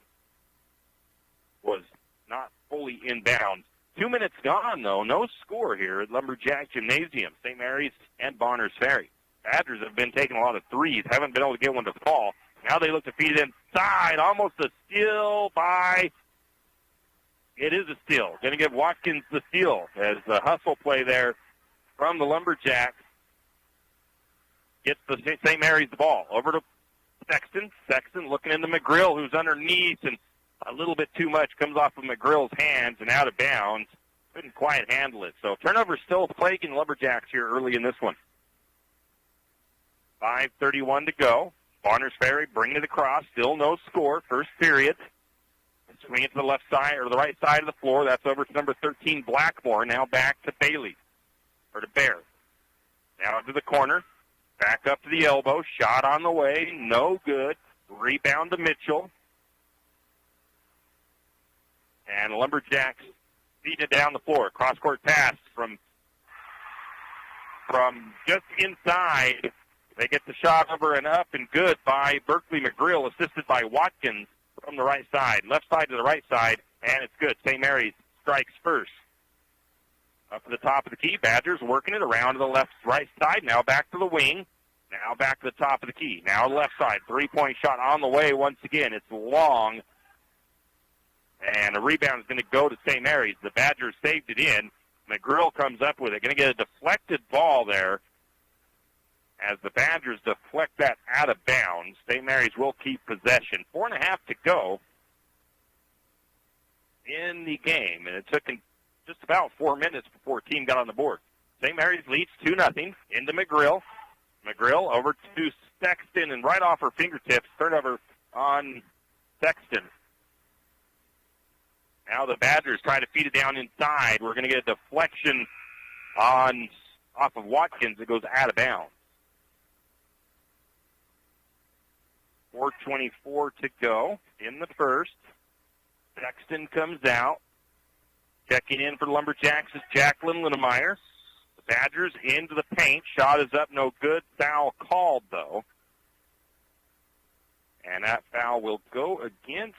was not fully inbound. 2 minutes gone, though. No score here at Lumberjack Gymnasium, St. Mary's and Bonners Ferry. Badgers have been taking a lot of threes, haven't been able to get one to fall. Now they look to feed it inside. Almost a steal by... It is a steal. Going to give Watkins the steal as the hustle play there from the Lumberjacks gets the St. Mary's the ball. Over to Sexton. Sexton looking into McGrill, who's underneath, and a little bit too much comes off of McGrill's hands and out of bounds. Couldn't quite handle it. So turnover still plaguing Lumberjacks here early in this one. 5:31 to go. Bonners Ferry bringing it across. Still no score. First period. Swing it to the left side or the right side of the floor. That's over to number 13, Blackmore. Now back to Bailey or to Bear. Now to the corner. Back up to the elbow. Shot on the way. No good. Rebound to Mitchell. And the Lumberjacks feeding it down the floor. Cross-court pass from just inside. They get the shot over and up and good by Berkeley McGrill, assisted by Watkins from the right side. Left side to the right side, and it's good. St. Mary's strikes first. Up to the top of the key. Badgers working it around to the right side. Now back to the wing. Now back to the top of the key. Now the left side. Three-point shot on the way once again. It's long. And a rebound is going to go to St. Mary's. The Badgers saved it in. McGrill comes up with it. Going to get a deflected ball there. As the Badgers deflect that out of bounds, St. Mary's will keep possession. 4.5 to go in the game. And it took just about 4 minutes before a team got on the board. St. Mary's leads 2-0 into McGrill. McGrill over to Sexton, and right off her fingertips, turnover on Sexton. Now the Badgers try to feed it down inside. We're going to get a deflection off of Watkins. It goes out of bounds. 4:24 to go in the first. Sexton comes out. Checking in for the Lumberjacks is Jacqueline Linnemeyer. The Badgers into the paint. Shot is up, no good. Foul called, though. And that foul will go against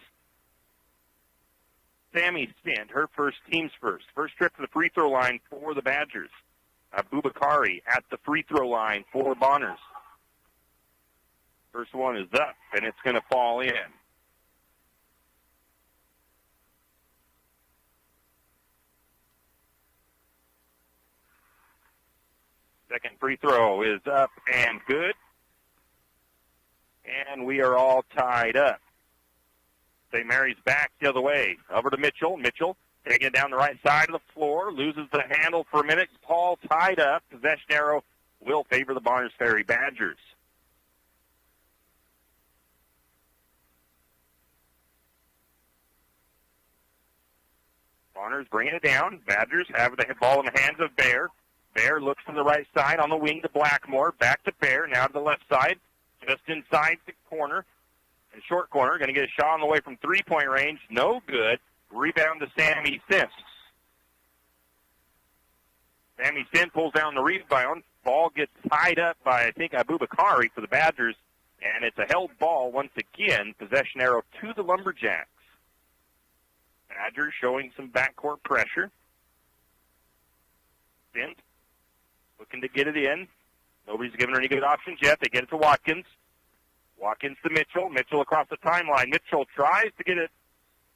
Sammy Stint, her team's first. First trip to the free throw line for the Badgers. Abubakari at the free throw line for Bonners. First one is up, and it's going to fall in. Second free throw is up and good. And we are all tied up. St. Mary's back the other way. Over to Mitchell. Mitchell taking it down the right side of the floor. Loses the handle for a minute. Paul tied up. Possession arrow will favor the Bonners Ferry Badgers. Bonners bringing it down. Badgers have the ball in the hands of Bear. Bear looks to the right side on the wing to Blackmore. Back to Bear. Now to the left side. Just inside the corner. And short corner. Going to get a shot on the way from three-point range. No good. Rebound to Sammy Stint. Sammy Stint pulls down the rebound. Ball gets tied up by, I think, Abubakari for the Badgers. And it's a held ball once again. Possession arrow to the Lumberjacks. Badgers showing some backcourt pressure. Stint looking to get it in. Nobody's given her any good options yet. They get it to Watkins. Watkins to Mitchell. Mitchell across the timeline. Mitchell tries to get it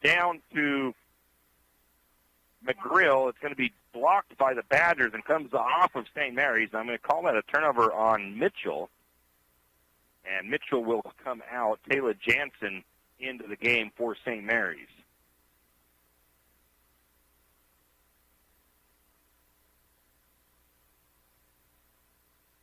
down to McGrill. It's going to be blocked by the Badgers and comes off of St. Mary's. I'm going to call that a turnover on Mitchell. And Mitchell will come out. Taylor Jansen into the game for St. Mary's.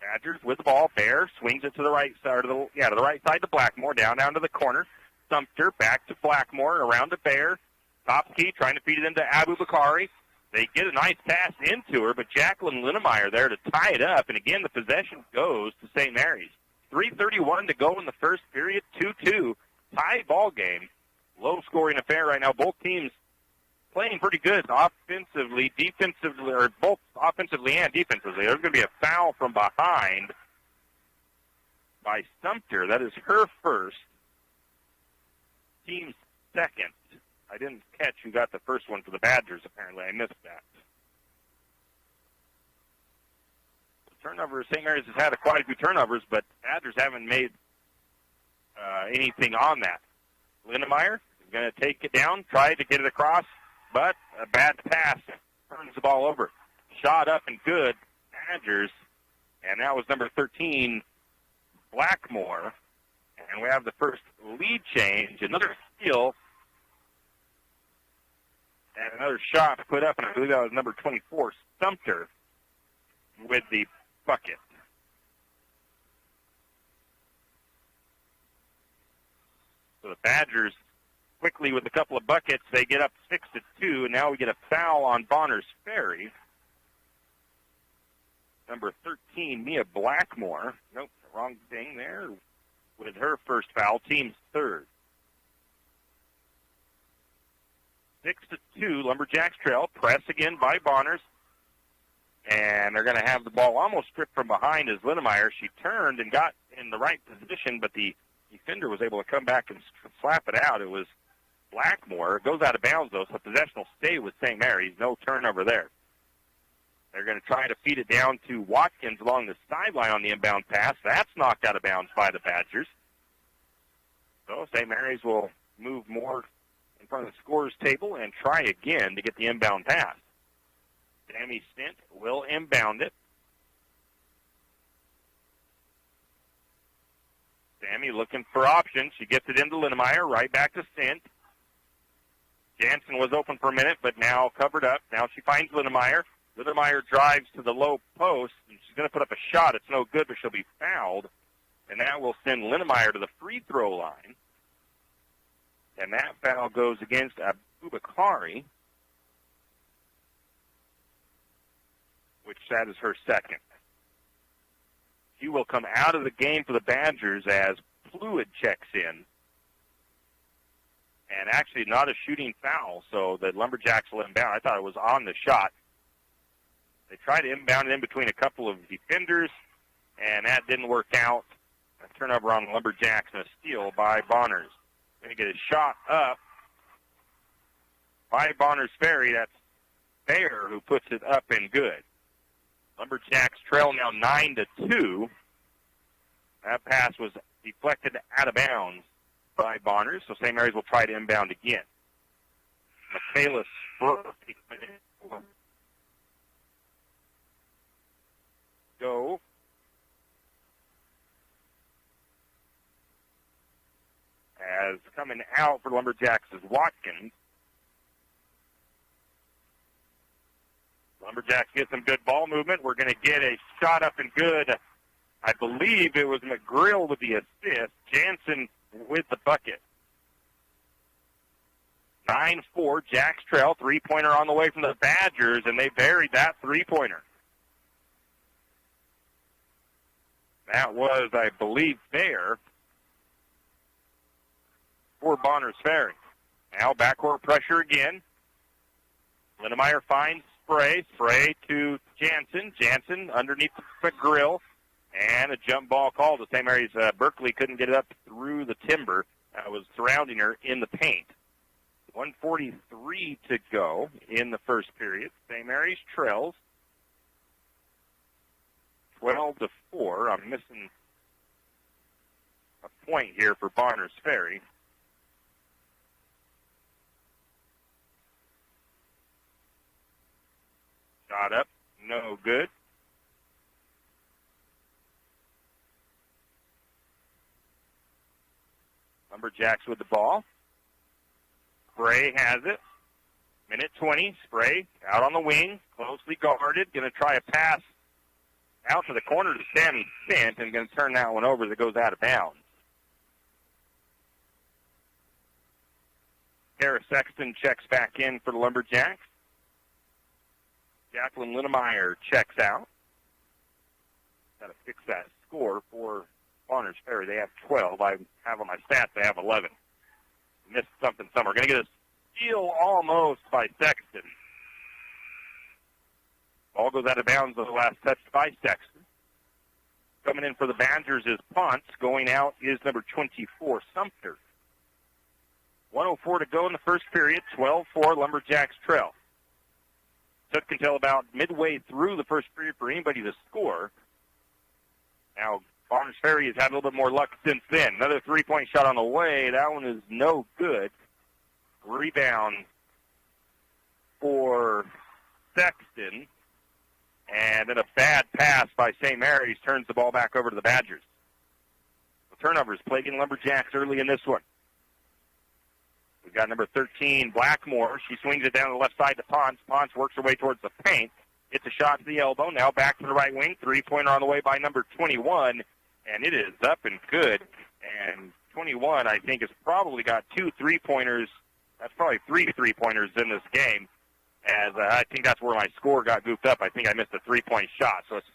Badgers with the ball. Bear swings it to the right side to the right side to Blackmore. Down to the corner. Sumter back to Blackmore. Around to Bear. Top key trying to feed it into Abu Bakari. They get a nice pass into her, but Jacqueline Linnemeyer there to tie it up. And again, the possession goes to St. Mary's. 3:31 to go in the first period. 2-2. Tie ball game. Low-scoring affair right now. Both teams playing pretty good offensively, defensively, or both offensively and defensively. There's going to be a foul from behind by Sumter. That is her first. Team's second. I didn't catch who got the first one for the Badgers, apparently. I missed that. The turnover, St. Mary's has had quite a few turnovers, but Badgers haven't made anything on that. Linnemeyer is going to take it down, try to get it across, but a bad pass turns the ball over. Shot up and good, Badgers, and that was number 13, Blackmore. And we have the first lead change, another steal, and another shot put up, and I believe that was number 24, Sumter, with the bucket. So the Badgers quickly with a couple of buckets, they get up 6-2, and now we get a foul on Bonners Ferry. Number 13, Mia Blackmore. Nope, wrong thing there. With her first foul, team's third. 6-2, Lumberjacks trail. Press again by Bonners. And they're going to have the ball almost stripped from behind as Linnemeyer. She turned and got in the right position, but the defender was able to come back and slap it out. It was Blackmore. It goes out of bounds, though, so possession will stay with St. Mary's. No turnover there. They're going to try to feed it down to Watkins along the sideline on the inbound pass. That's knocked out of bounds by the Badgers. So St. Mary's will move more in front of the scorer's table and try again to get the inbound pass. Sammy Stint will inbound it. Sammy looking for options. She gets it into Linnemeyer, right back to Stint. Jansen was open for a minute, but now covered up. Now she finds Linnemeyer. Linnemeyer drives to the low post, and she's going to put up a shot. It's no good, but she'll be fouled. And that will send Linnemeyer to the free throw line. And that foul goes against Abubakari, which that is her second. She will come out of the game for the Badgers as Fluid checks in. And actually not a shooting foul, so the Lumberjacks will inbound. I thought it was on the shot. They tried to inbound it in between a couple of defenders, and that didn't work out. A turnover on the Lumberjacks and a steal by Bonners. Going to get a shot up by Bonners Ferry. That's Bayer who puts it up and good. Lumberjacks trail now 9-2. That pass was deflected out of bounds by Bonners, so St. Mary's will try to inbound again. Michaela Spur go. As coming out for Lumberjacks is Watkins. Lumberjacks get some good ball movement. We're going to get a shot up and good. I believe it was McGrill with the assist. Jansen with the bucket. 9-4, Jacks trail. Three-pointer on the way from the Badgers, and they buried that three-pointer. That was, I believe, fair for Bonners Ferry. Now backcourt pressure again. Linnemeyer finds Spray. Spray to Jansen. Jansen underneath the grill. And a jump ball called to St. Mary's. Berkeley couldn't get it up through the timber that was surrounding her in the paint. 1:43 to go in the first period. St. Mary's trails 12-4. I'm missing a point here for Bonners Ferry. Shot up, no good. Lumberjacks with the ball. Spray has it. Minute 20. Spray out on the wing, closely guarded. Going to try a pass out to the corner to Sammy Fint and going to turn that one over that goes out of bounds. Kara Sexton checks back in for the Lumberjacks. Jacqueline Linnemeyer checks out. Got to fix that score for Farmers Ferry. They have 12. I have on my stats they have 11. Missed something somewhere. Going to get a steal almost by Sexton. Ball goes out of bounds on the last touch by Sexton. Coming in for the Badgers is Ponce. Going out is number 24, Sumter. 1:04 to go in the first period. 12-4, Lumberjacks trail. Took until about midway through the first period for anybody to score. Now, Farmers Ferry has had a little bit more luck since then. Another three-point shot on the way. That one is no good. Rebound for Sexton. And then a bad pass by St. Mary's turns the ball back over to the Badgers. The turnovers plaguing Lumberjacks early in this one. We've got number 13, Blackmore. She swings it down to the left side to Ponce. Ponce works her way towards the paint. Hits a shot to the elbow. Now back to the right wing. Three-pointer on the way by number 21. And it is up and good. And 21, I think, has probably got 2 3-pointers. That's probably 3 3-pointers in this game. As I think that's where my score got goofed up. I think I missed a 3-point shot. So it's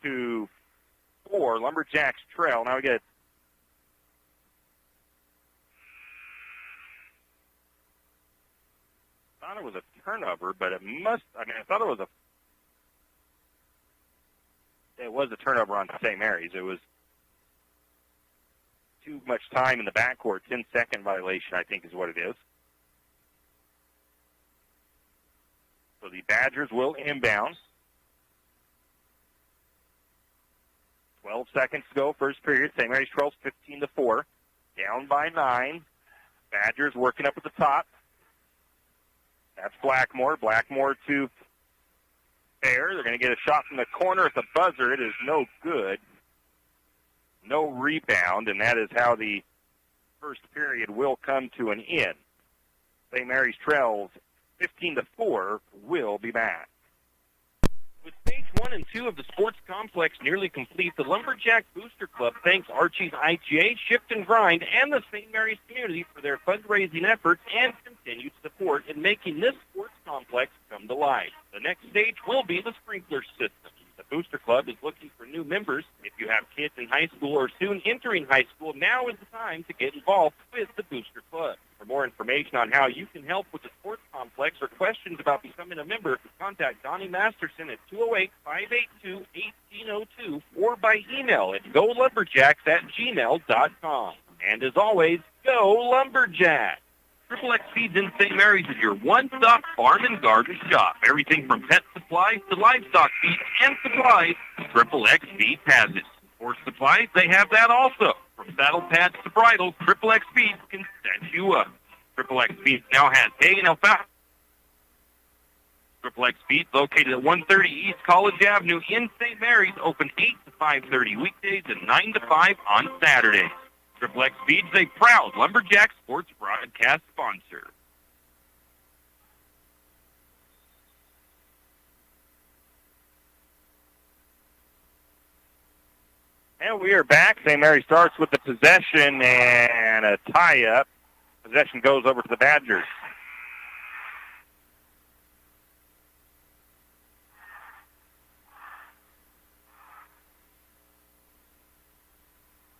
15-4. Lumberjacks trail. Now we get I thought it was a turnover, but it must. I thought it was a turnover on St. Mary's. It was too much time in the backcourt. 10-second violation, I think, is what it is. So the Badgers will inbound. 12 seconds to go, first period. St. Mary's trails 15-4. Down by 9. Badgers working up at the top. That's Blackmore. Blackmore to Fair. They're going to get a shot from the corner at the buzzer. It is no good. No rebound, and that is how the first period will come to an end. St. Mary's trails 15-4. Will be back. With stage 1 and 2 of the sports complex nearly complete, the Lumberjack Booster Club thanks Archie's IGA, Shift and Grind, and the St. Mary's community for their fundraising efforts and continued support in making this sports complex come to life. The next stage will be the sprinkler system. The Booster Club is looking for new members. If you have kids in high school or soon entering high school, now is the time to get involved with the Booster Club. For more information on how you can help with the sports complex or questions about becoming a member, contact Donnie Masterson at 208-582-1802 or by email at golumberjacks@gmail.com. And as always, go Lumberjacks! Triple X Feeds in St. Mary's is your one-stop farm and garden shop. Everything from pet supplies to livestock feed and supplies, Triple X Feeds has it. For supplies, they have that also. From saddle pads to bridles, Triple X Feeds can set you up. Triple X Feeds now has hay and alfalfa. Triple X Feeds, located at 130 East College Avenue in St. Mary's, open 8 to 5:30 weekdays and 9 to 5 on Saturdays. Triple X Feeds, a proud Lumberjack sports broadcast sponsor. And we are back. St. Mary starts with the possession and a tie-up. Possession goes over to the Badgers.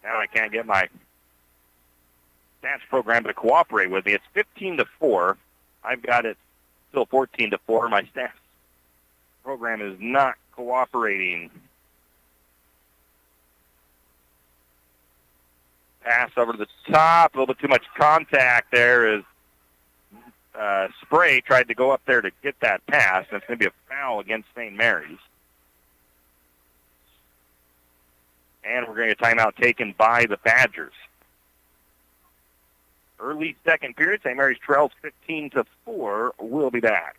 Now I can't get my stats program to cooperate with me. It's 15-4. I've got it still 14-4. My stats program is not cooperating. Pass over to the top. A little bit too much contact there as Spray tried to go up there to get that pass. That's going to be a foul against St. Mary's. And we're going to get a timeout taken by the Badgers. Early second period, St. Mary's trails 15-4. We'll be back.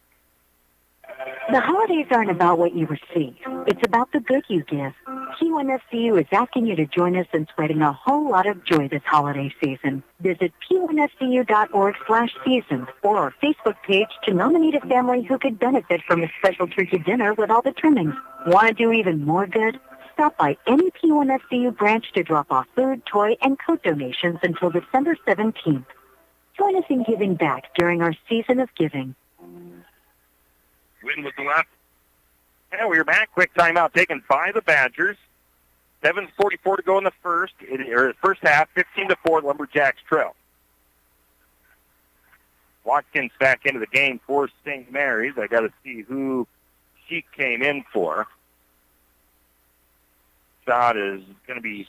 The holidays aren't about what you receive. It's about the good you give. P1FCU is asking you to join us in spreading a whole lot of joy this holiday season. Visit p1fcu.org/seasons or our Facebook page to nominate a family who could benefit from a special turkey dinner with all the trimmings. Want to do even more good? Stop by any P1FCU branch to drop off food, toy, and coat donations until December 17th. Join us in giving back during our season of giving. Win with the left. And we're back. Quick timeout taken by the Badgers. 7:44 to go in the first half. 15-4, Lumberjacks trail. Watkins back into the game for St. Mary's. I got to see who she came in for. Shot is going to be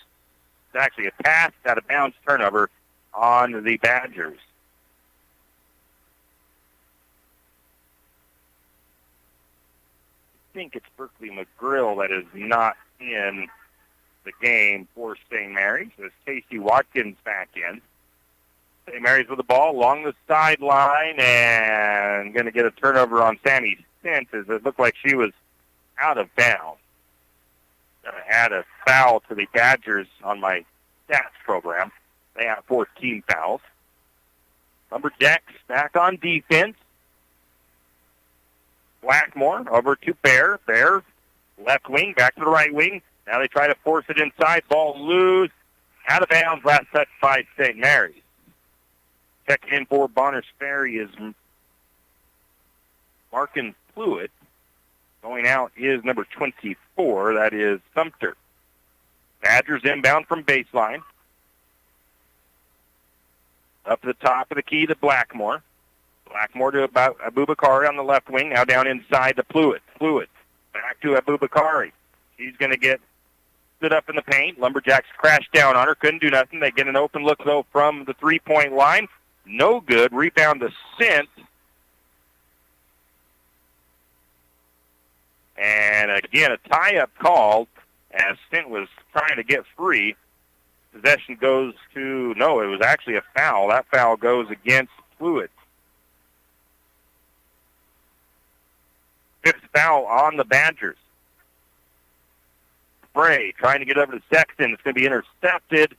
actually a pass out of bounds turnover on the Badgers. I think it's Berkeley McGrill that is not in the game for St. Mary's. There's Casey Watkins back in. St. Mary's with the ball along the sideline and going to get a turnover on Sammy Stint as it looked like she was out of bounds. Going to add a foul to the Badgers on my stats program. They have 14 fouls. Lumberjacks back on defense. Blackmore over to Bear. Bear, left wing, back to the right wing. Now they try to force it inside. Ball loose. Out of bounds. Last touch by St. Mary's. Checking in for Bonners Ferry is Markin Fluid. Going out is number 24. That is Sumter. Badgers inbound from baseline. Up to the top of the key to Blackmore. Blackmore to about Abubakari on the left wing. Now down inside to Fluid. Fluid back to Abubakari. She's going to get stood up in the paint. Lumberjacks crashed down on her. Couldn't do nothing. They get an open look, though, from the three-point line. No good. Rebound to Sint. And, again, a tie-up called as Sint was trying to get free. Possession goes to, no, it was actually a foul. That foul goes against Fluid. Fifth foul on the Badgers. Spray trying to get over to Sexton. It's going to be intercepted.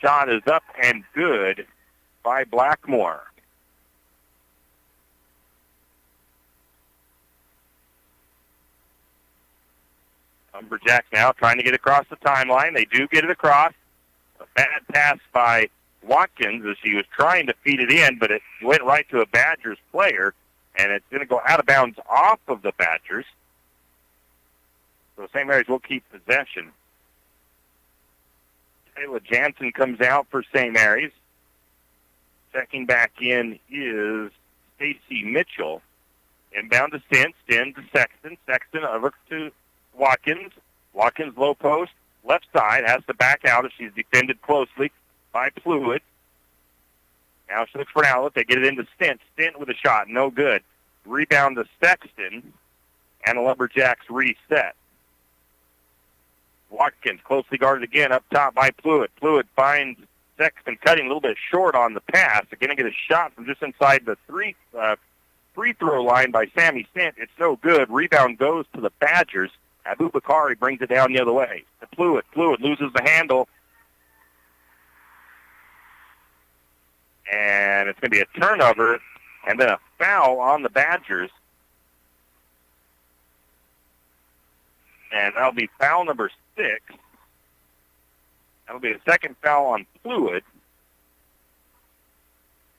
Shot is up and good by Blackmore. Lumberjacks now trying to get across the timeline. They do get it across. A bad pass by Watkins as she was trying to feed it in, but it went right to a Badgers player. And it's going to go out of bounds off of the Badgers. So St. Mary's will keep possession. Taylor Jansen comes out for St. Mary's. Checking back in is Stacy Mitchell. Inbound to Stint. Stint to Sexton. Sexton over to Watkins. Watkins low post. Left side. Has to back out as she's defended closely by Fluid. Now she looks for an outlet. They get it into Stint. Stint with a shot. No good. Rebound to Sexton. And the Lumberjacks reset. Watkins closely guarded again up top by Fluid. Fluid finds Sexton cutting a little bit short on the pass. They're going to get a shot from just inside the free throw line by Sammy Stint. It's no good. Rebound goes to the Badgers. Abubakari brings it down the other way. To Fluid. Fluid loses the handle. And it's going to be a turnover and then a foul on the Badgers. And that'll be foul number 6. That'll be the second foul on Fluid.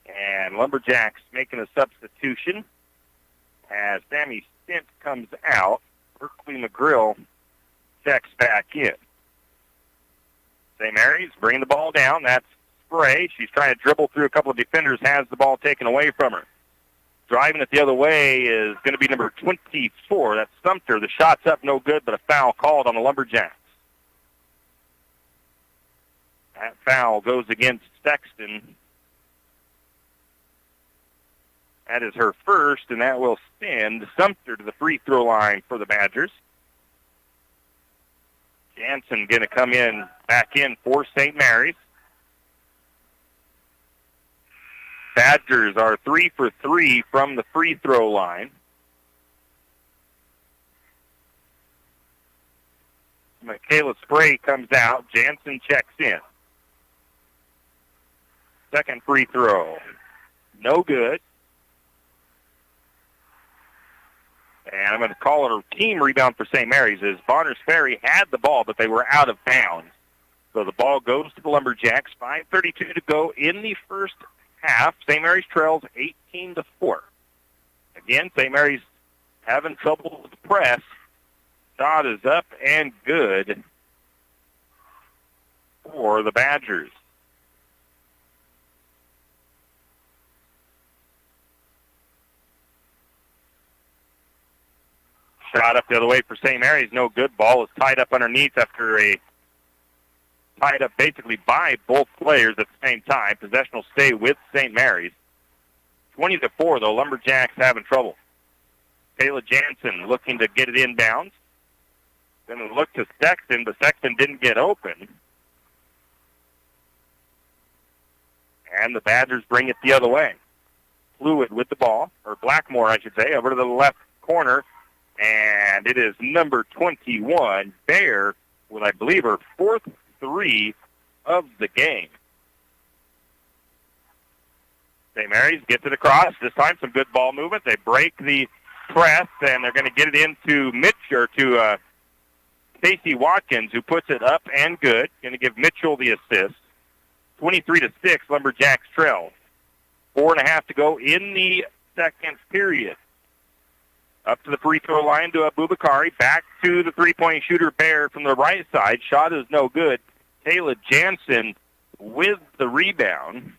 And Lumberjacks making a substitution as Sammy Stint comes out. Berkeley McGrill checks back in. St. Mary's bringing the ball down. That's Spray. She's trying to dribble through a couple of defenders, has the ball taken away from her. Driving it the other way is going to be number 24. That's Sumter. The shot's up, no good, but a foul called on the Lumberjacks. That foul goes against Sexton. That is her first, and that will send Sumter to the free throw line for the Badgers. Jansen going to come back in for St. Mary's. Badgers are 3 for 3 from the free throw line. Michaela Spray comes out. Jansen checks in. Second free throw. No good. And I'm going to call it a team rebound for St. Mary's as Bonners Ferry had the ball, but they were out of bounds. So the ball goes to the Lumberjacks. 5:32 to go in the first half. St. Mary's trails 18-4. Again, St. Mary's having trouble with the press. Shot is up and good for the Badgers. Shot up the other way for St. Mary's. No good. Ball is tied up underneath after tied up basically by both players at the same time. Possession will stay with St. Mary's. 20-4, though. Lumberjacks having trouble. Kayla Jansen looking to get it inbounds. Then we look to Sexton, but Sexton didn't get open. And the Badgers bring it the other way. Fluid with the ball, or Blackmore, I should say, over to the left corner. And it is number 21, Bear, with, I believe, her fourth three of the game. St. Mary's gets it across. This time, some good ball movement. They break the press, and they're going to get it into Mitchell, to Casey Watkins, who puts it up and good. Going to give Mitchell the assist. 23-6, Lumberjacks trail. 4.5 to go in the second period. Up to the free throw line to Abubakari. Back to the three-point shooter, Bear, from the right side. Shot is no good. Kayla Jansen with the rebound.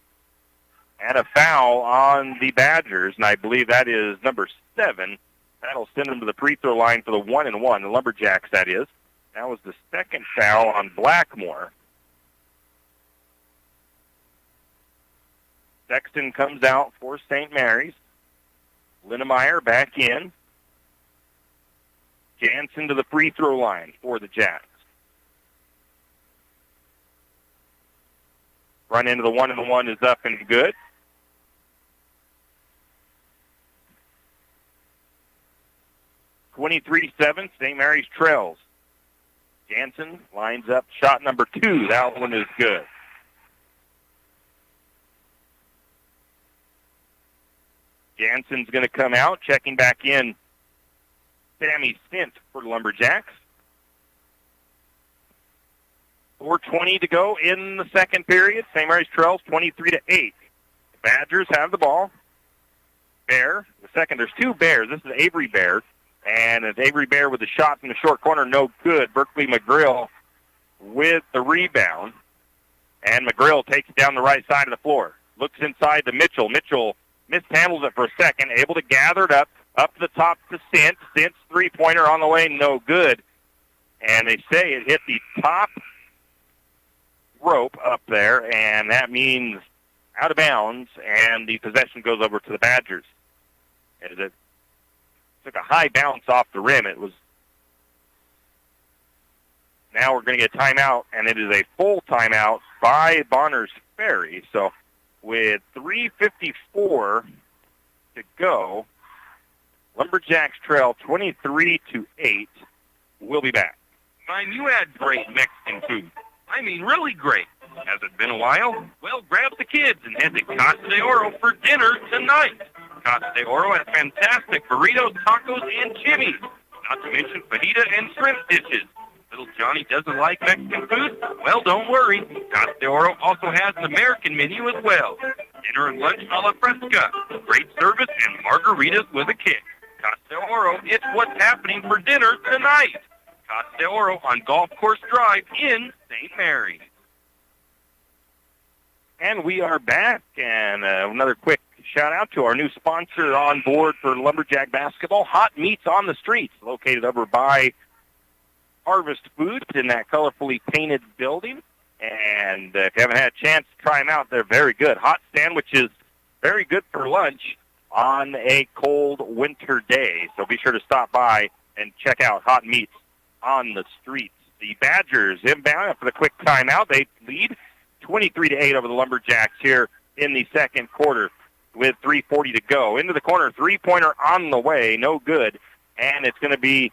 And a foul on the Badgers, and I believe that is number 7. That'll send them to the free throw line for the 1-and-1, the Lumberjacks, that is. That was the second foul on Blackmore. Sexton comes out for St. Mary's. Linnemeyer back in. Jansen to the free throw line for the Jacks. Run into the 1-and-1 is up and good. (23-7), St. Mary's trails. Jansen lines up shot number 2. That one is good. Jansen's going to come out, checking back in Sammy Stint for the Lumberjacks. 4:20 to go in the second period. St. Mary's trails 23-8. The Badgers have the ball. Bear, the second. There's 2 Bears. This is Avery Bear. And it's Avery Bear with the shot from the short corner, no good. Berkeley McGrill with the rebound. And McGrill takes it down the right side of the floor. Looks inside to Mitchell. Mitchell mishandles it for a second, able to gather it up to the top to Sint. Sint's three-pointer on the way, no good. And they say it hit the top rope up there, and that means out of bounds, and the possession goes over to the Badgers. It took a high bounce off the rim. It was. Now we're going to get a timeout, and it is a full timeout by Bonners Ferry. So with 3:54 to go, Lumberjacks trail 23-8. We'll be back. Fine, you had great Mexican food. I mean, really great. Has it been a while? Well, grab the kids and head to Casa de Oro for dinner tonight. Casa de Oro has fantastic burritos, tacos, and chimneys, not to mention fajita and shrimp dishes. Little Johnny doesn't like Mexican food? Well, don't worry. Casa de Oro also has an American menu as well. Dinner and lunch a la fresca, great service, and margaritas with a kick. Casa de Oro, it's what's happening for dinner tonight. Casa de Oro on Golf Course Drive in St. Mary's. And we are back, and another quick shout-out to our new sponsor on board for Lumberjack basketball, Hot Meats on the Streets, located over by Harvest Foods in that colorfully painted building. And if you haven't had a chance to try them out, they're very good. Hot sandwiches, very good for lunch on a cold winter day. So be sure to stop by and check out Hot Meats on the Streets. The Badgers inbound after the quick timeout. They lead 23-8 over the Lumberjacks here in the second quarter with 3:40 to go. Into the corner, three-pointer on the way, no good. And it's going to be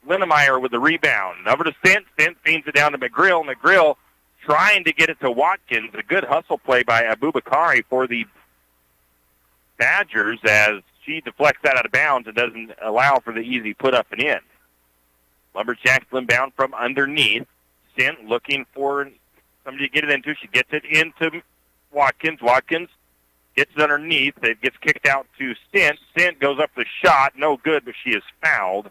Linnemeyer with the rebound. Over to Stint. Stint feeds it down to McGrill. McGrill trying to get it to Watkins. A good hustle play by Abubakari for the Badgers as she deflects that out of bounds and doesn't allow for the easy put up and in. Lumberjacks inbound from underneath. Stint looking for somebody to get it into. She gets it into Watkins. Watkins gets it underneath. It gets kicked out to Stint. Stint goes up the shot. No good, but she is fouled.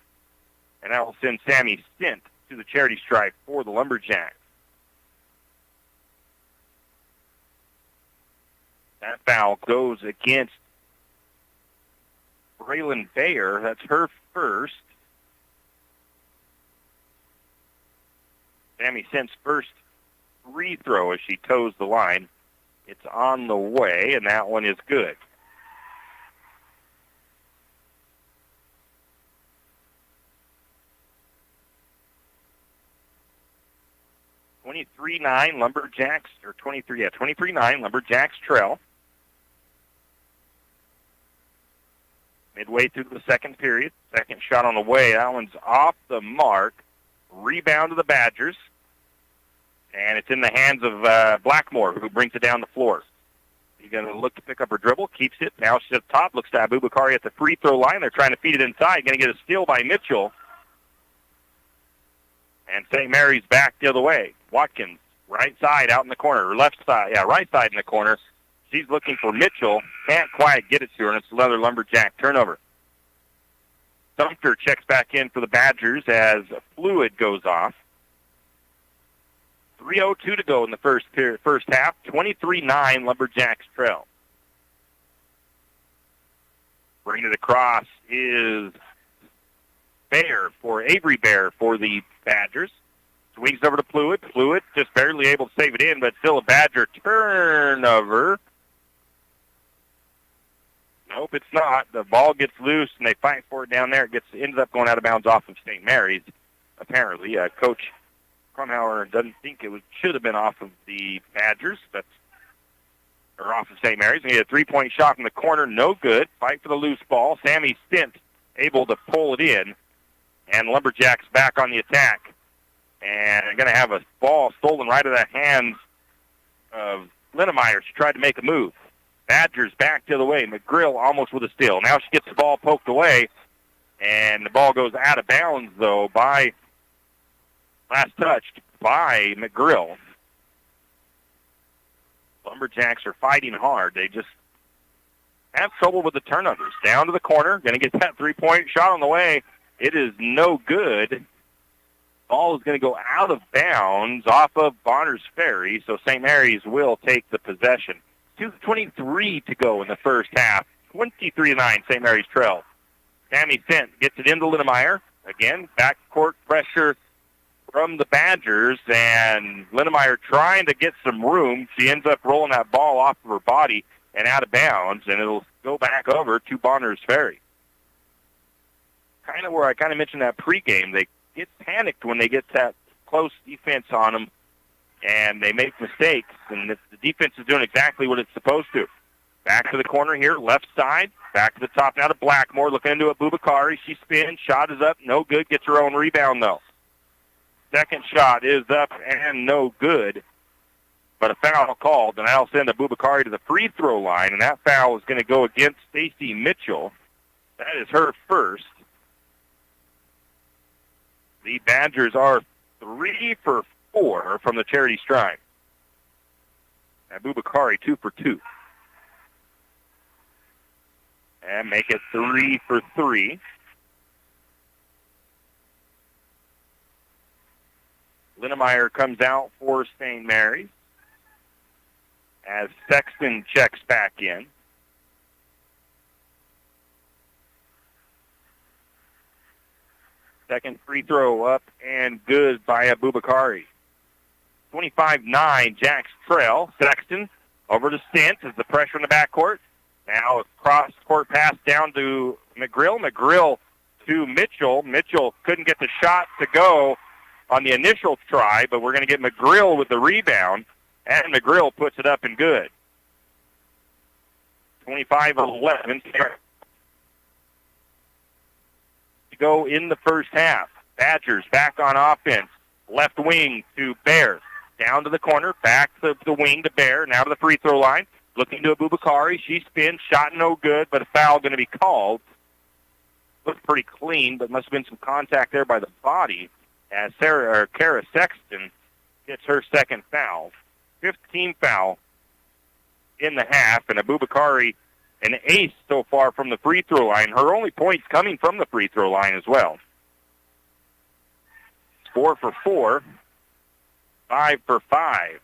And that will send Sammy Stint to the charity stripe for the Lumberjacks. That foul goes against Braylon Bayer. That's her first. Sammy Stint's first free throw as she toes the line. It's on the way, and that one is good. (23-9) Lumberjacks, or 23-9 Lumberjacks trail. Midway through the second period, second shot on the way. That one's off the mark. Rebound to the Badgers. And it's in the hands of Blackmore, who brings it down the floor. He's going to look to pick up her dribble, keeps it. Now she's up top, looks to Abubakari at the free throw line. They're trying to feed it inside. Going to get a steal by Mitchell. And St. Mary's back the other way. Watkins, right side out in the corner, or left side, right side in the corner. She's looking for Mitchell. Can't quite get it to her, and it's another Lumberjack turnover. Sumter checks back in for the Badgers as Fluid goes off. 3:02 to go in the first half. 23-9 Lumberjacks trail. Bringing it across is Avery Bear for the Badgers. Swings over to Fluid. Fluid just barely able to save it in, but still a Badger turnover. Nope, it's not. The ball gets loose, and they fight for it down there. It ends up going out of bounds off of St. Mary's, apparently. Coach Crumhauer doesn't think it should have been off of the Badgers, or off of St. Mary's. And he had a three-point shot from the corner, no good. Fight for the loose ball. Sammy Stint able to pull it in, and Lumberjacks back on the attack. And they're going to have a ball stolen right out of the hands of Linnemeyer. She tried to make a move. Badgers back the other way. McGrill almost with a steal. Now she gets the ball poked away, and the ball goes out of bounds, though, last touched by McGrill. Lumberjacks are fighting hard. They just have trouble with the turnovers. Down to the corner. Going to get that three-point shot on the way. It is no good. Ball is going to go out of bounds off of Bonner's Ferry, so St. Mary's will take the possession. 2:23 to go in the first half. 23-9 St. Mary's trail. Sammy Stint gets it into Linnemeyer. Again, backcourt pressure from the Badgers, and Linnemeyer trying to get some room. She ends up rolling that ball off of her body and out of bounds, and it'll go back over to Bonner's Ferry. Kind of where I kind of mentioned that pregame. They get panicked when they get that close defense on them, and they make mistakes, and the defense is doing exactly what it's supposed to. Back to the corner here, left side. Back to the top now to Blackmore, looking into it. Abubakari. She spins. Shot is up. No good. Gets her own rebound, though. Second shot is up and no good. But a foul called, and that'll send Abubakari to the free throw line, and that foul is going to go against Stacey Mitchell. That is her first. The Badgers are 3 for 4 from the charity stripe. Abubakari 2 for 2. And make it 3 for 3. Linnemeyer comes out for St. Mary's as Sexton checks back in. Second free throw up and good by Abubakari. 25-9 Jacks trail. Sexton over to Stint as the pressure in the backcourt. Now a cross-court pass down to McGrill. McGrill to Mitchell. Mitchell couldn't get the shot to go on the initial try, but we're going to get McGrill with the rebound, and McGrill puts it up and good. 25-11 to go in the first half. Badgers back on offense. Left wing to Bear. Down to the corner. Back to the wing to Bear. Now to the free throw line. Looking to Abubakari. She spins. Shot no good, but a foul going to be called. Looked pretty clean, but must have been some contact there by the body as Kara Sexton gets her second foul. 15th foul in the half, and Abubakari an ace so far from the free throw line. Her only points coming from the free throw line as well. 4 for 4, 5 for 5.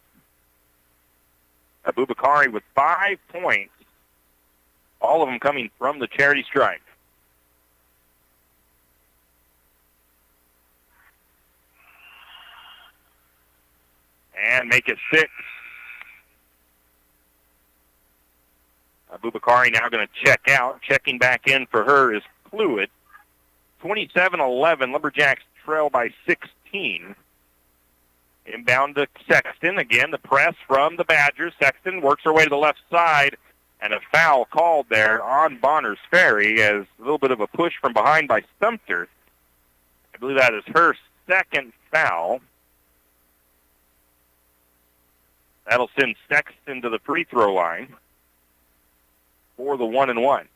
Abubakari with 5 points, all of them coming from the charity stripe. And make it 6. Abubakari now going to check out. Checking back in for her is Fluid. 27-11. Lumberjacks trail by 16. Inbound to Sexton. Again, the press from the Badgers. Sexton works her way to the left side, and a foul called there on Bonner's Ferry as a little bit of a push from behind by Sumter. I believe that is her second foul. That'll send Sexton to the free throw line for the 1-and-1.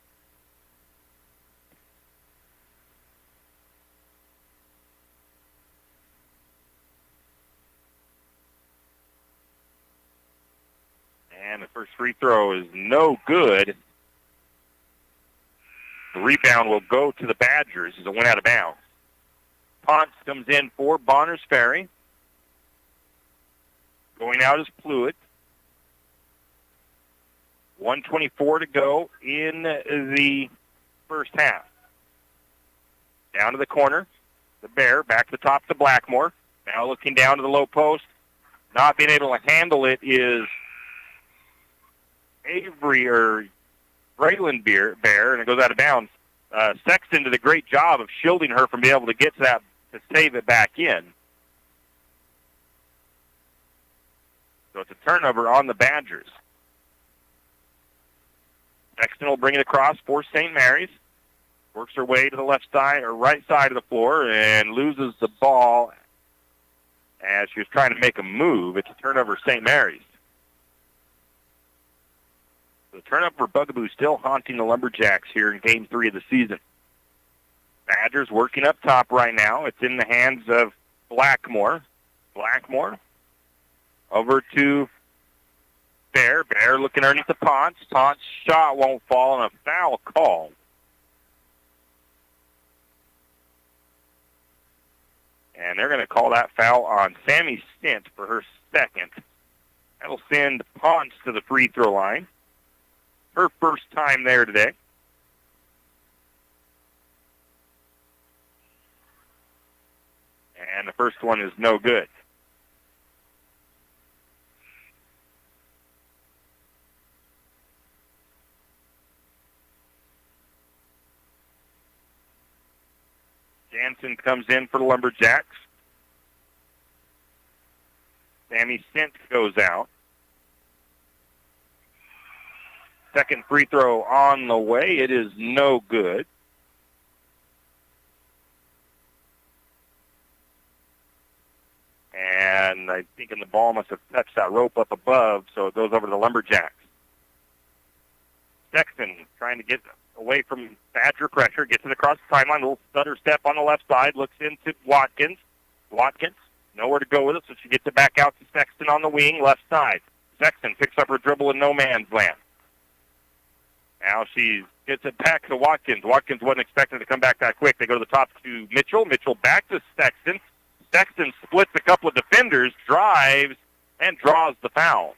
And the first free throw is no good. The rebound will go to the Badgers as it went out of bounds. Ponce comes in for Bonner's Ferry. Going out is Fluid. 1:24 to go in the first half. Down to the corner. The Bear back to the top to Blackmore. Now looking down to the low post. Not being able to handle it is Avery or Braylon Bear, and it goes out of bounds. Sexton did a great job of shielding her from being able to get to that to save it back in. So it's a turnover on the Badgers. Sexton will bring it across for St. Mary's. Works her way to the left side or right side of the floor and loses the ball as she was trying to make a move. It's a turnover St. Mary's. The turnover bugaboo still haunting the Lumberjacks here in Game 3 of the season. Badgers working up top right now. It's in the hands of Blackmore. Blackmore over to Bear. Bear looking underneath the Ponce. Ponce shot won't fall, and a foul called. And they're going to call that foul on Sammy Stint for her second. That'll send Ponce to the free throw line. Her first time there today. And the first one is no good. Jansen comes in for the Lumberjacks. Sammy Stint goes out. Second free throw on the way. It is no good. And I think the ball must have touched that rope up above, so it goes over to the Lumberjacks. Sexton trying to get away from Badger pressure, gets it across the timeline, a little stutter step on the left side, looks into Watkins. Watkins, nowhere to go with it, so she gets it back out to Sexton on the wing, left side. Sexton picks up her dribble in no man's land. Now she gets it back to Watkins. Watkins wasn't expecting to come back that quick. They go to the top to Mitchell. Mitchell back to Sexton. Sexton splits a couple of defenders, drives, and draws the foul.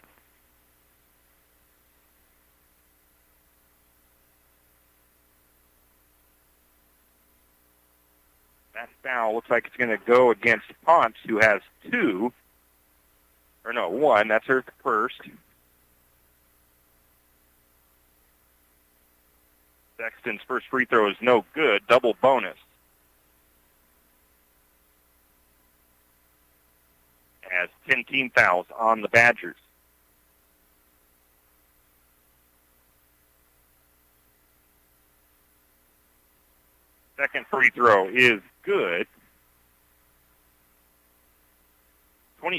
That foul looks like it's going to go against Ponce, who has one. That's her first. Sexton's first free throw is no good. Double bonus. As 10 team fouls on the Badgers. Second free throw is good.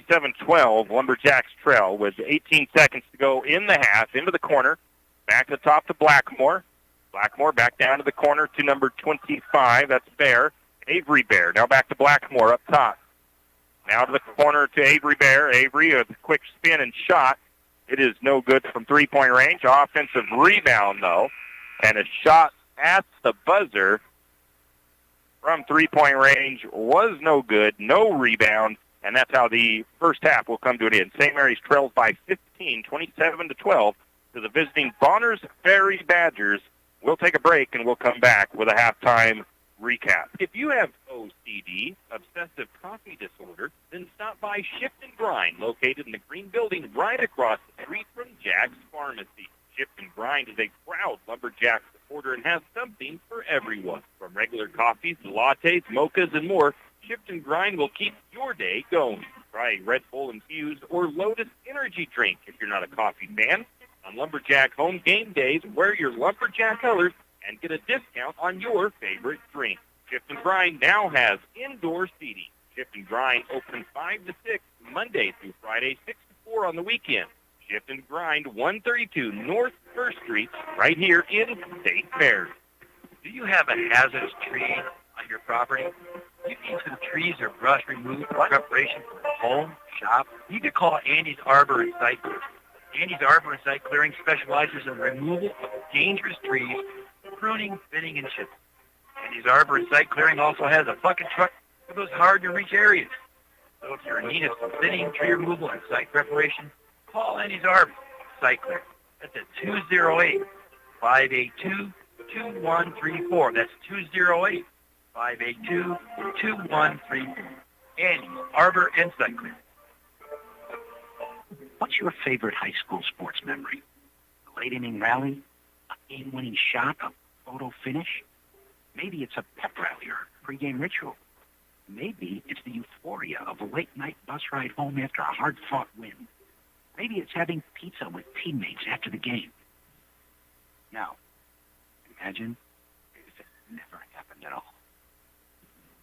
27-12, Lumberjacks trail with 18 seconds to go in the half, into the corner. Back to the top to Blackmore. Blackmore back down to the corner to number 25. That's Bear. Avery Bear. Now back to Blackmore up top. Now to the corner to Avery Bear. Avery with a quick spin and shot. It is no good from three-point range. Offensive rebound, though. And a shot at the buzzer from three-point range was no good. No rebound. And that's how the first half will come to an end. St. Mary's trails by 15, 27-12 to the visiting Bonners Ferry Badgers. We'll take a break, and we'll come back with a halftime recap. If you have OCD, obsessive coffee disorder, then stop by Shift and Grind, located in the green building right across the street from Jack's Pharmacy. Shift and Grind is a proud Lumberjack supporter and has something for everyone. From regular coffees to lattes, mochas, and more, Shift and Grind will keep your day going. Try Red Bull Infused or Lotus Energy Drink if you're not a coffee fan. On Lumberjack home game days, wear your Lumberjack colors and get a discount on your favorite drink. Shift and Grind now has indoor seating. Shift and Grind open 5 to 6 Monday through Friday, 6 to 4 on the weekend. Shift and Grind, 132 North 1st Street, right here in St. Mary's. Do you have a hazardous tree on your property? You need some trees or brush removed in preparation for a home, shop? You need to call Andy's Arbor and Site Clearing. Andy's Arbor and Site Clearing specializes in the removal of dangerous trees, pruning, thinning, and chipping. Andy's Arbor and Site Clearing also has a bucket truck for those hard-to-reach areas. So if you're in need of some thinning, tree removal, and site preparation, call Andy's Arbor Site Clearing. That's at 208-582-2134. That's 208-582-2134. Andy's Arbor and Site Clearing. What's your favorite high school sports memory? A late inning rally? A game-winning shot? A photo finish? Maybe it's a pep rally or a pregame ritual. Maybe it's the euphoria of a late-night bus ride home after a hard-fought win. Maybe it's having pizza with teammates after the game. Now, imagine if it never happened at all.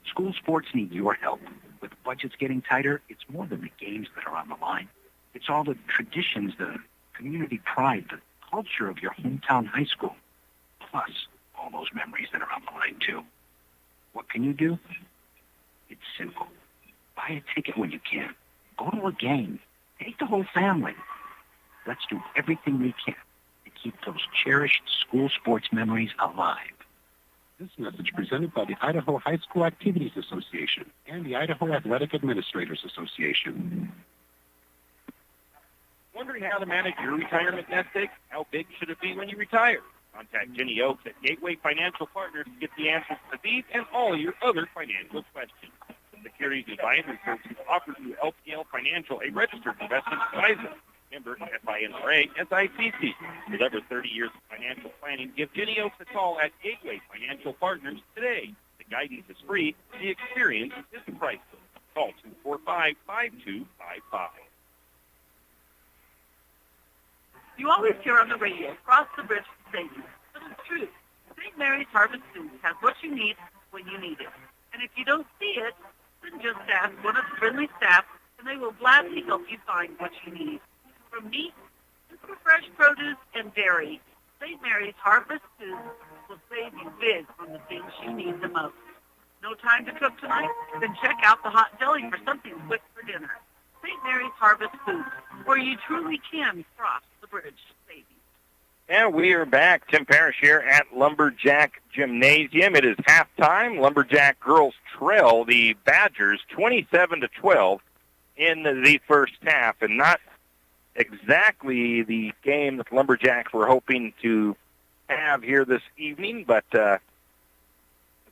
School sports need your help. With budgets getting tighter, it's more than the games that are on the line. It's all the traditions, the community pride, the culture of your hometown high school, plus all those memories that are on the line, too. What can you do? It's simple. Buy a ticket when you can. Go to a game. Take the whole family. Let's do everything we can to keep those cherished school sports memories alive. This message presented by the Idaho High School Activities Association and the Idaho Athletic Administrators Association. Wondering how to manage your retirement nest egg? How big should it be when you retire? Contact Jenny Oaks at Gateway Financial Partners to get the answers to these and all your other financial questions. Securities Advisory Services offers you LPL Financial, a registered investment advisor. Member FINRA, SIPC. With over 30 years of financial planning, give Jenny Oaks a call at Gateway Financial Partners today. The guidance is free. The experience is priceless. Call 245-5255. You always hear on the radio, cross the bridge to safety. But it's true. St. Mary's Harvest Foods has what you need when you need it. And if you don't see it, then just ask one of the friendly staff, and they will gladly help you find what you need. From meat to fresh produce and dairy, St. Mary's Harvest Foods will save you big on the things you need the most. No time to cook tonight? Then check out the hot deli for something quick for dinner. St. Mary's Harvest Foods, where you truly can cross the bridge to safety. And we are back. Tim Parrish here at Lumberjack Gymnasium. It is halftime. Lumberjack girls trail the Badgers 27-12 in the first half, and not exactly the game that the Lumberjacks were hoping to have here this evening, but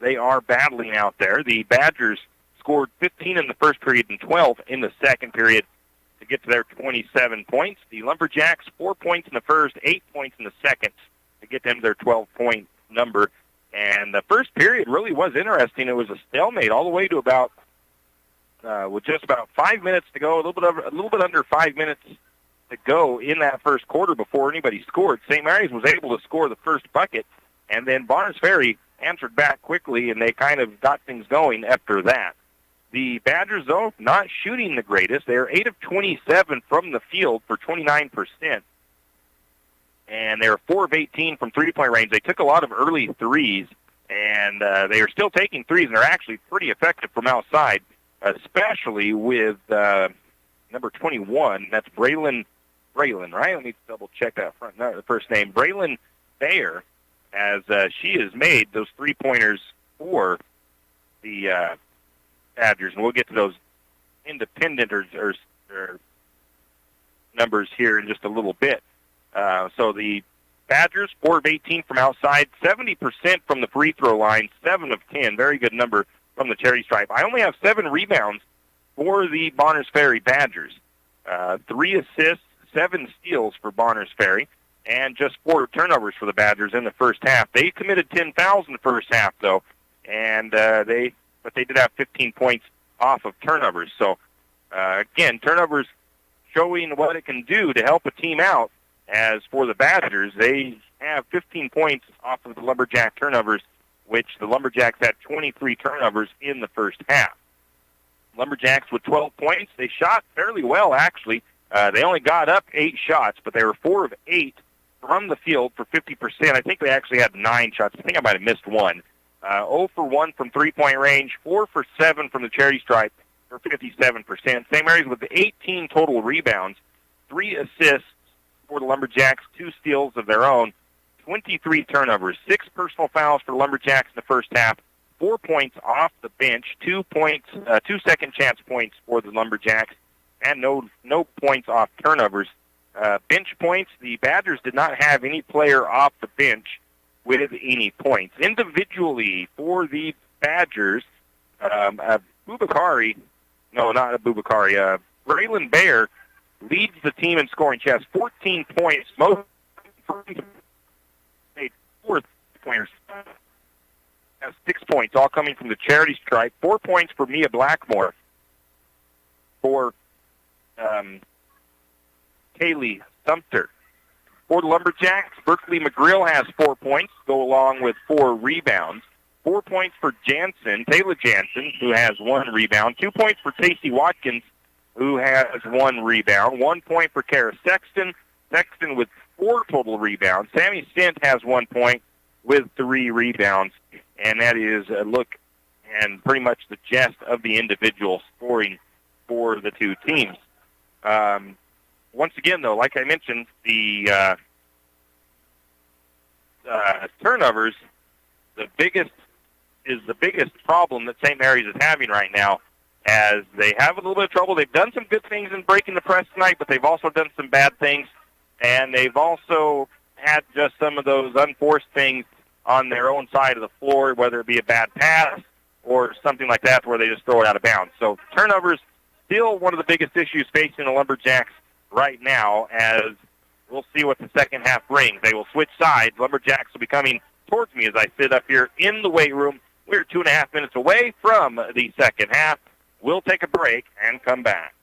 they are battling out there. The Badgers scored 15 in the first period and 12 in the second period to get to their 27 points. The Lumberjacks, 4 points in the first, 8 points in the second to get them to their 12-point number. And the first period really was interesting. It was a stalemate all the way to about, with just about 5 minutes to go, a little bit under 5 minutes to go in that first quarter before anybody scored. St. Mary's was able to score the first bucket, and then Bonners Ferry answered back quickly, and they kind of got things going after that. The Badgers, though, not shooting the greatest. They're 8 of 27 from the field for 29%. And they're 4 of 18 from three-point range. They took a lot of early threes, and they are still taking threes, and they're actually pretty effective from outside, especially with number 21. That's Braylon, right? Let me double-check that the first name. Braylon Bayer, as she has made those three-pointers for the Badgers, and we'll get to those independent or numbers here in just a little bit. So the Badgers, 4 of 18 from outside, 70% from the free throw line, 7 of 10. Very good number from the Cherry Stripe. I only have 7 rebounds for the Bonners Ferry Badgers. 3 assists, 7 steals for Bonners Ferry, and just 4 turnovers for the Badgers in the first half. They committed 10 fouls in the first half, though, and they did have 15 points off of turnovers. So, again, turnovers showing what it can do to help a team out. As for the Badgers, they have 15 points off of the Lumberjack turnovers, which the Lumberjacks had 23 turnovers in the first half. Lumberjacks with 12 points. They shot fairly well, actually. They only got up 8 shots, but they were 4 of 8 from the field for 50%. I think they actually had 9 shots. I think I might have missed one. 0 for 1 from three-point range, 4 for 7 from the Cherry Stripe for 57%. St. Mary's with 18 total rebounds, 3 assists for the Lumberjacks, 2 steals of their own, 23 turnovers, 6 personal fouls for the Lumberjacks in the first half, 4 points off the bench, 2 second chance points for the Lumberjacks, and no points off turnovers. Bench points, the Badgers did not have any player off the bench with any points. Individually for the Badgers, Braylon Bayer leads the team in scoring. She has 14 points. Most fourth pointers has 6 points, all coming from the Charity Stripe. 4 points for Mia Blackmore. For Kaylee Sumter. For the Lumberjacks, Berkeley McGrill has 4 points, go along with 4 rebounds. 4 points for Taylor Jansen, who has 1 rebound. 2 points for Casey Watkins, who has 1 rebound. 1 point for Kara Sexton with 4 total rebounds. Sammy Stint has 1 point with 3 rebounds. And that is a look and pretty much the gist of the individual scoring for the two teams. Once again, though, like I mentioned, the turnovers, the biggest problem that St. Mary's is having right now, as they have a little bit of trouble. They've done some good things in breaking the press tonight, but they've also done some bad things, and they've also had just some of those unforced things on their own side of the floor, whether it be a bad pass or something like that where they just throw it out of bounds. So turnovers still one of the biggest issues facing the Lumberjacks right now, as we'll see what the second half brings. They will switch sides. Lumberjacks will be coming towards me as I sit up here in the weight room. We're 2.5 minutes away from the second half. We'll take a break and come back.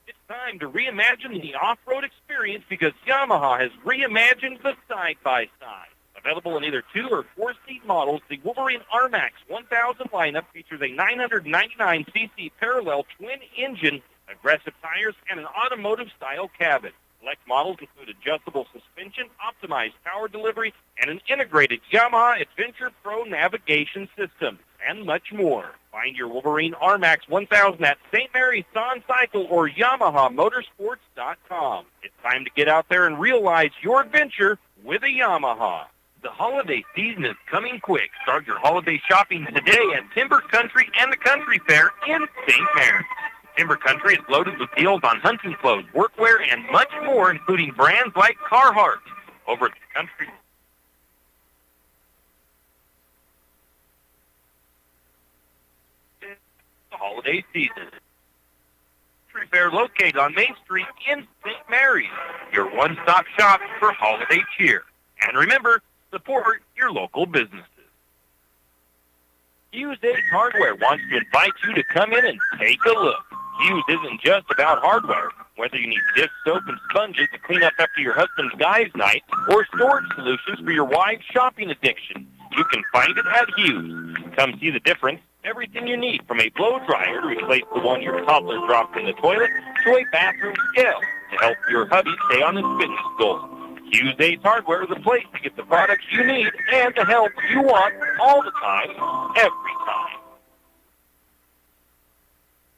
It's time to reimagine the off-road experience because Yamaha has reimagined the side-by-side. Available in either 2 or 4-seat models, the Wolverine RMAX 1000 lineup features a 999cc parallel twin-engine, aggressive tires, and an automotive-style cabin. Select models include adjustable suspension, optimized power delivery, and an integrated Yamaha Adventure Pro navigation system, and much more. Find your Wolverine RMAX 1000 at St. Mary's Son Cycle or YamahaMotorsports.com. It's time to get out there and realize your adventure with a Yamaha. The holiday season is coming quick. Start your holiday shopping today at Timber Country and the Country Fair in St. Mary's. Timber Country is loaded with deals on hunting clothes, workwear, and much more, including brands like Carhartt. Over at the Country the holiday season. Country Fair located on Main Street in St. Mary's. Your one-stop shop for holiday cheer. And remember, support your local businesses. Hughes Ace Hardware wants to invite you to come in and take a look. Hughes isn't just about hardware. Whether you need dish soap and sponges to clean up after your husband's guys' night or storage solutions for your wife's shopping addiction, you can find it at Hughes. Come see the difference Everything you need, from a blow dryer to replace the one your toddler dropped in the toilet, to a bathroom scale to help your hubby stay on his fitness goals. Use Ace Hardware, the place to get the products you need and the help you want all the time, every time.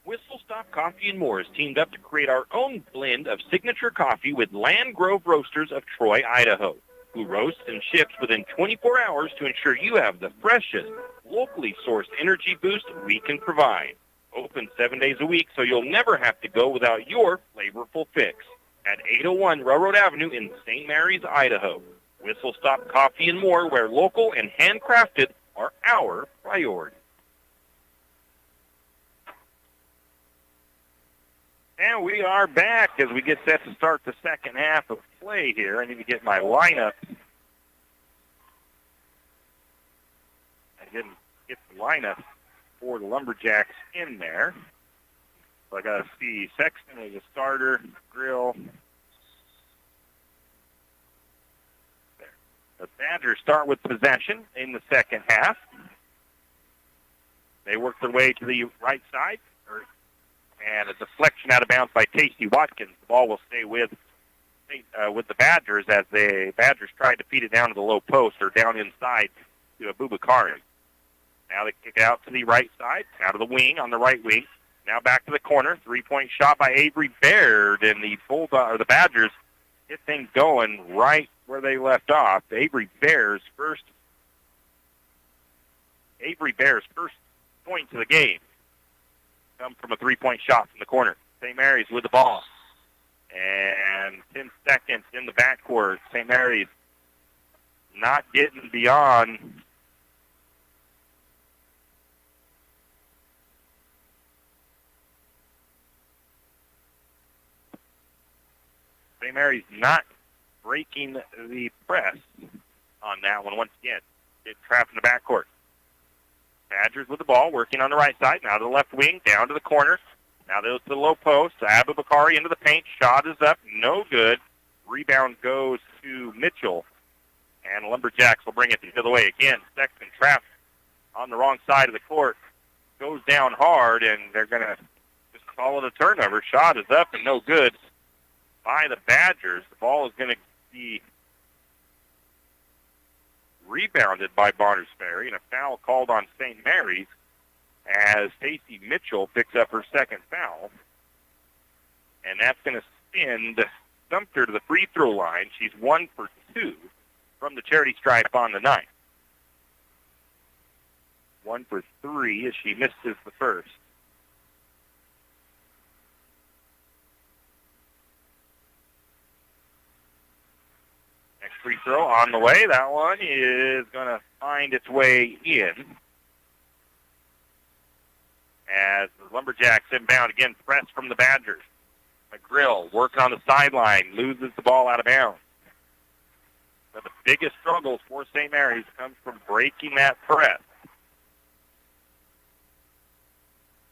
Whistle Stop Coffee and More has teamed up to create our own blend of signature coffee with Land Grove Roasters of Troy, Idaho, who roasts and ships within 24 hours to ensure you have the freshest, locally sourced energy boost we can provide. Open 7 days a week, so you'll never have to go without your flavorful fix. At 801 Railroad Avenue in St. Mary's, Idaho. Whistle Stop Coffee and More, where local and handcrafted are our priority. And we are back as we get set to start the second half of play here. I need to get my lineup. I didn't get the lineup for the Lumberjacks in there. So I got to see Sexton as a starter, Grill. There. The Badgers start with possession in the second half. They work their way to the right side. And a deflection out of bounds by Casey Watkins. The ball will stay with the Badgers as the Badgers try to feed it down to the low post or down inside to Abubakari. Now they kick it out to the right side, out of the wing, on the right wing. Now back to the corner. 3-point shot by Avery Baird, and the Badgers get things going right where they left off. Avery Bair's first point to the game comes from a 3-point shot from the corner. St. Mary's with the ball. And 10 seconds in the backcourt. St. Mary's not getting beyond St. Mary's not breaking the press on that one once again. Get trapped in the backcourt. Badgers with the ball, working on the right side. Now to the left wing, down to the corner. Now to the low post. Abubakari into the paint. Shot is up. No good. Rebound goes to Mitchell. And Lumberjacks will bring it the other way again. Sexton trapped on the wrong side of the court. Goes down hard, and they're going to just call it a turnover. Shot is up and no good by the Badgers. The ball is going to be rebounded by Bonners Ferry, and a foul called on St. Mary's as Stacey Mitchell picks up her second foul. And that's going to send Sumter to the free throw line. She's 1 for 2 from the charity stripe on the night. 1 for 3 as she misses the first. Next free throw on the way. That one is going to find its way in. As the Lumberjacks inbound again, press from the Badgers. McGrill working on the sideline, loses the ball out of bounds. But the biggest struggles for St. Mary's comes from breaking that press.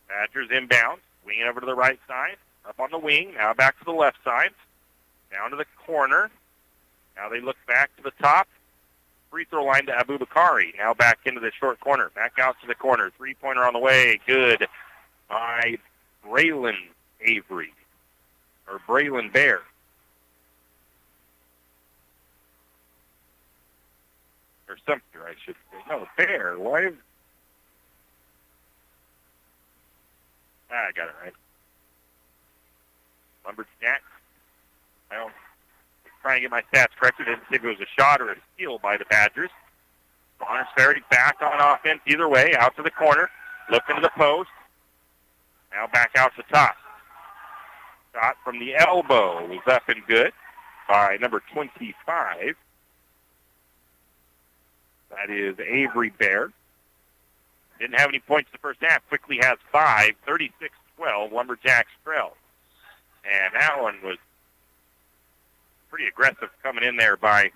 Badgers inbound, winging over to the right side, up on the wing, now back to the left side, down to the corner. Now they look back to the top. Free throw line to Abubakari. Now back into the short corner. Back out to the corner. Three-pointer on the way. Good by Braylon Avery. Or Braylon Bear. Or Sumter, I should say. No, Bear. Why? I got it right. Lumberjacks. Trying to get my stats corrected. Didn't see if it was a shot or a steal by the Badgers. Bonners Ferry back on offense either way. Out to the corner. Looking to the post. Now back out to top. Shot from the elbow was up and good by number 25. That is Avery Bear. Didn't have any points in the first half. Quickly has 5. 36-12. Lumberjacks trail. And that one was pretty aggressive coming in there by, I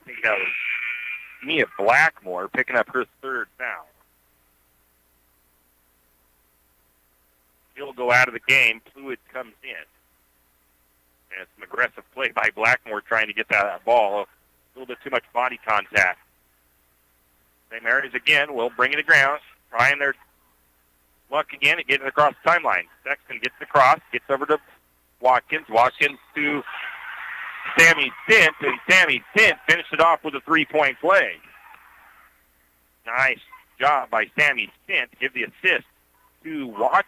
think that was Mia Blackmore picking up her third foul. She'll go out of the game. Fluid comes in. And some aggressive play by Blackmore trying to get that ball. A little bit too much body contact. St. Mary's again will bring it to ground, trying their luck again at getting it across the timeline. Sexton gets across, gets over to Watkins. Watkins to Sammy Tint, and Sammy Tint finished it off with a 3-point play. Nice job by Sammy Tint to give the assist to Watkins.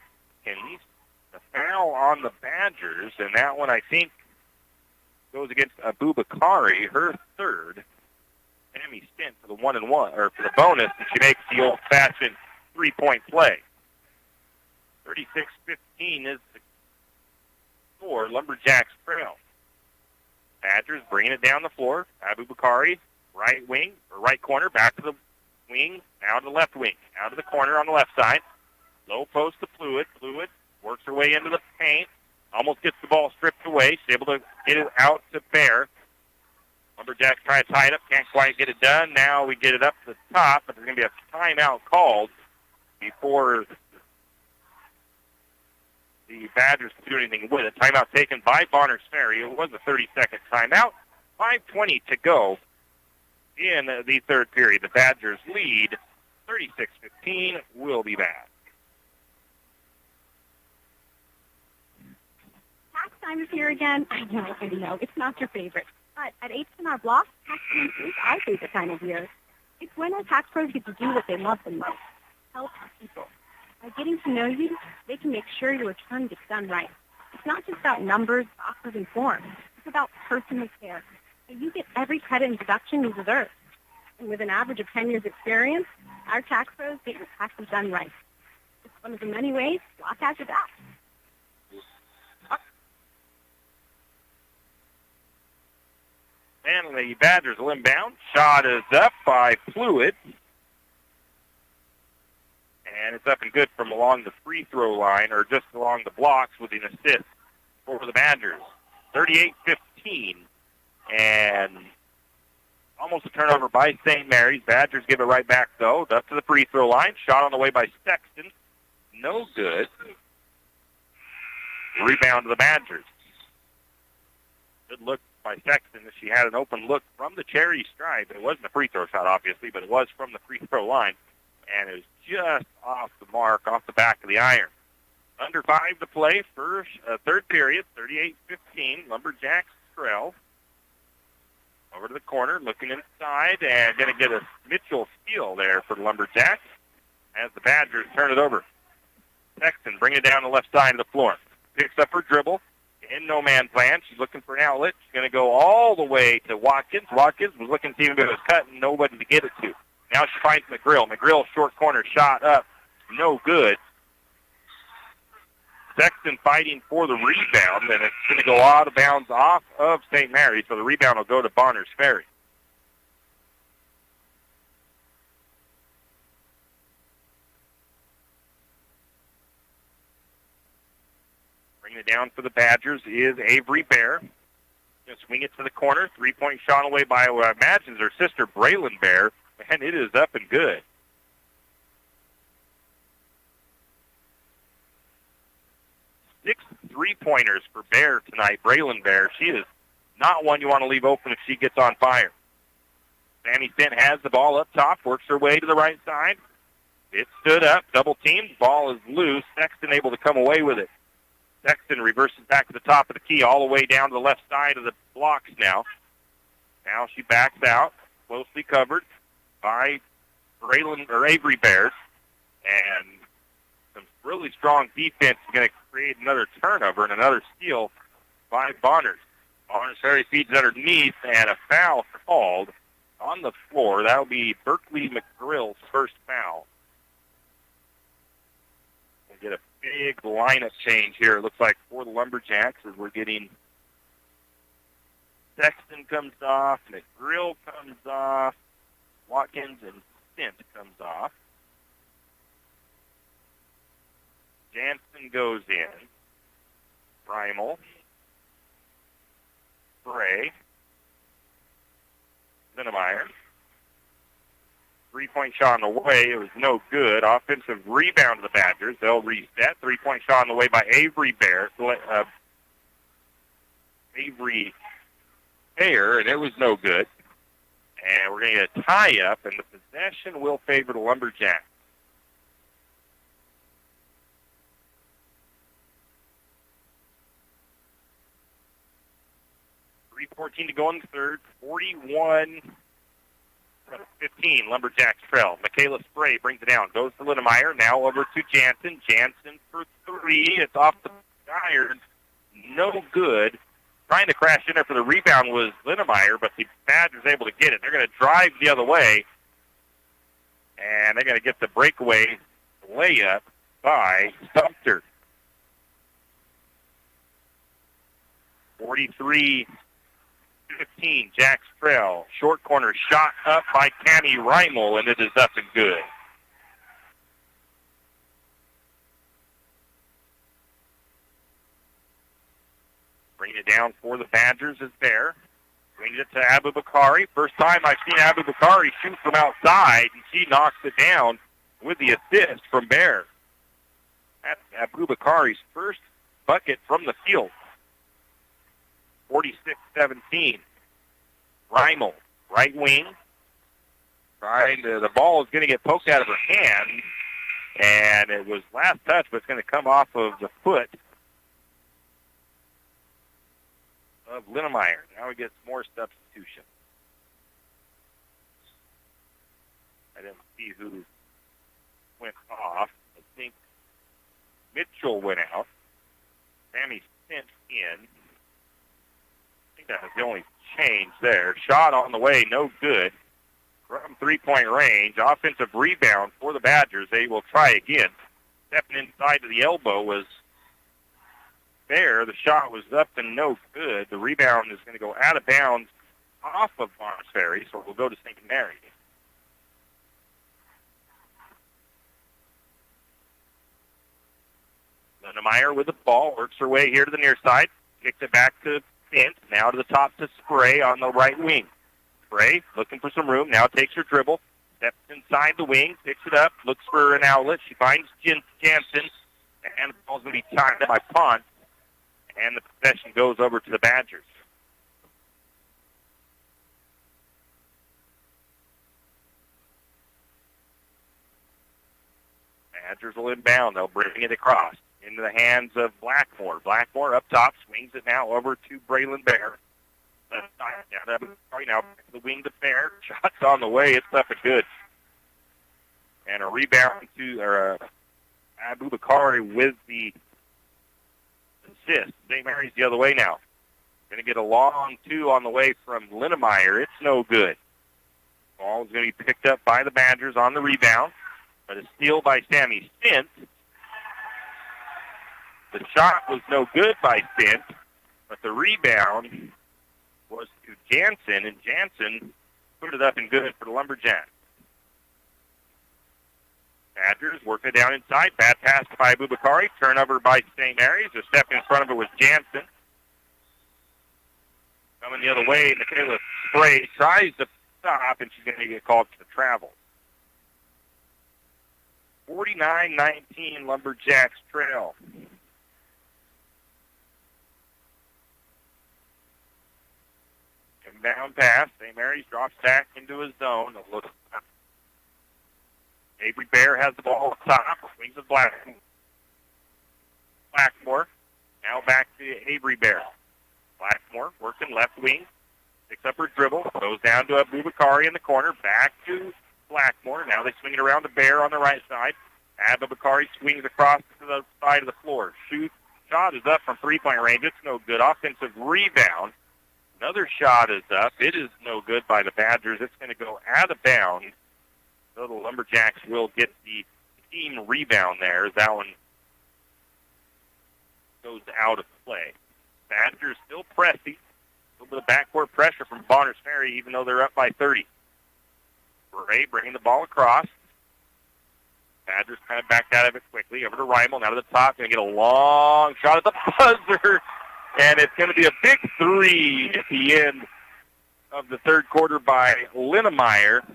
The foul on the Badgers, and that one I think goes against Abubakari, her third. Sammy Tint for the 1-and-1, or for the bonus, and she makes the old-fashioned 3-point play. 36-15 is the score. Lumberjacks trail. Badgers bringing it down the floor. Abubakari, right wing, or right corner, back to the wing, now to the left wing, out to the corner on the left side. Low post to Fluid. Fluid works her way into the paint, almost gets the ball stripped away. She's able to get it out to Bear. Lumberjacks try to tie it up, can't quite get it done. Now we get it up to the top, but there's going to be a timeout called before the Badgers can do anything with it. Timeout taken by Bonners Ferry. It was a 30-second timeout. 5:20 to go in the third period. The Badgers lead 36-15. We'll be back. Tax time is here again. I know. It's not your favorite. But at H&R Block, tax time is our favorite time of year. It's when our tax pros get to do what they love the most, help people. By getting to know you, they can make sure your return gets done right. It's not just about numbers, boxes, and forms. It's about personal care. And you get every credit and deduction you deserve. And with an average of 10 years experience, our tax pros get your taxes done right. It's one of the many ways Block has your back. And the Badgers will inbound. Shot is up by Fluid. And it's up and good from along the free throw line, or just along the blocks with an assist for the Badgers. 38-15. And almost a turnover by St. Mary's. Badgers give it right back, though. Up to the free throw line. Shot on the way by Sexton. No good. Rebound to the Badgers. Good look by Sexton. She had an open look from the cherry stripe. It wasn't a free throw shot, obviously, but it was from the free throw line. And it was just off the mark, off the back of the iron. Under 5 to play, third period, 38-15. Lumberjacks trail. Over to the corner, looking inside, and going to get a Mitchell steal there for the Lumberjacks as the Badgers turn it over. Sexton bring it down the left side of the floor. Picks up her dribble. In no man's land. She's looking for an outlet. She's going to go all the way to Watkins. Watkins was looking to see if it was cut and nobody to get it to. Now she finds McGrill. McGrill, short corner shot up. No good. Sexton fighting for the rebound, and it's going to go out of bounds off of St. Mary's, so the rebound will go to Bonners Ferry. Bringing it down for the Badgers is Avery Bear. Going to swing it to the corner. 3-point shot away by, I imagine, is her sister, Braylon Bear, and it is up and good. Six 3-pointers for Bear tonight, Braylon Bear. She is not one you want to leave open if she gets on fire. Sammy Finn has the ball up top, works her way to the right side. It stood up, double teamed, ball is loose. Sexton able to come away with it. Sexton reverses back to the top of the key, all the way down to the left side of the blocks now. Now she backs out, closely covered by Avery Bears. And some really strong defense is going to create another turnover and another steal by Bonners. Bonners Ferry feeds underneath, and a foul called on the floor. That will be Berkeley McGrill's first foul. We'll get a big lineup change here, it looks like, for the Lumberjacks, as we're getting Sexton comes off, McGrill comes off, Watkins and Stint comes off. Jansen goes in. Reimel. Bray. Zinnemeyer. 3-point shot on the way. It was no good. Offensive rebound to the Badgers. They'll reset. 3-point shot on the way by Avery Bear. Avery Bear, and it was no good. And we're going to get a tie-up, and the possession will favor the Lumberjacks. 3:14 to go in the third. 41-15, Lumberjacks trail. Michaela Spray brings it down. Goes to Linnemeyer. Now over to Jansen. Jansen for three. It's off the iron. No good. Trying to crash in there for the rebound was Linnemeyer, but the Badgers able to get it. They're going to drive the other way, and they're going to get the breakaway layup by Sumter. 43-15, Jacks trail. Short corner shot up by Tammy Reimel, and it is up and good. Bringing it down for the Badgers is Bear. Brings it to Abu Bakari. First time I've seen Abu Bakari shoot from outside, and she knocks it down with the assist from Bear. That's Abu Bakari's first bucket from the field. 46-17. Reimel, right wing. The ball is going to get poked out of her hand, and it was last touch, but it's going to come off of the foot of Linnemeyer. Now we get some more substitution. I didn't see who went off. I think Mitchell went out. Sammy sent in. I think that was the only change there. Shot on the way, no good. From three-point range, offensive rebound for the Badgers. They will try again. Stepping inside to the elbow was Bear. The shot was up and no good. The rebound is going to go out of bounds off of Bonner's Ferry, so we'll go to St. Mary. Linnemeyer with the ball, works her way here to the near side, kicks it back to Fint, now to the top to Spray on the right wing. Spray looking for some room, now takes her dribble, steps inside the wing, picks it up, looks for an outlet. She finds Jansen, and the ball's going to be tied up by Pont. And the possession goes over to the Badgers. Badgers will inbound. They'll bring it across into the hands of Blackmore. Blackmore up top, swings it now over to Braylon Bear. Left side, now back to the wing to Bear. Shots on the way. It's up and good. And a rebound to Abu Bakari with the assist. St. Mary's the other way now. Going to get a long two on the way from Linnemeyer. It's no good. Ball is going to be picked up by the Badgers on the rebound, but a steal by Sammy Stint. The shot was no good by Stint, but the rebound was to Jansen, and Jansen put it up and good for the Lumberjacks. Badgers working it down inside. Bad pass by Abu Bakari. Turnover by St. Mary's. A step in front of it was Jansen. Coming the other way, Michaela Spray tries to stop, and she's going to get called to travel. 49-19, Lumberjacks trail. Inbound pass. St. Mary's drops back into his zone. A look. Avery Bear has the ball up top. Swings with Blackmore. Now back to Avery Bear. Blackmore working left wing. Picks up her dribble. Goes down to Abu Bakari in the corner. Back to Blackmore. Now they swing it around to Bear on the right side. Abu Bakari swings across to the side of the floor. Shot is up from three-point range. It's no good. Offensive rebound. Another shot is up. It is no good by the Badgers. It's going to go out of bounds. So the Lumberjacks will get the team rebound there as that one goes out of play. Badgers still pressing. A little bit of backcourt pressure from Bonner's Ferry, even though they're up by 30. Bray bringing the ball across. Badgers kind of backed out of it quickly. Over to Reimel, now to the top. Going to get a long shot at the buzzer. And it's going to be a big three at the end of the third quarter by Linnemeyer.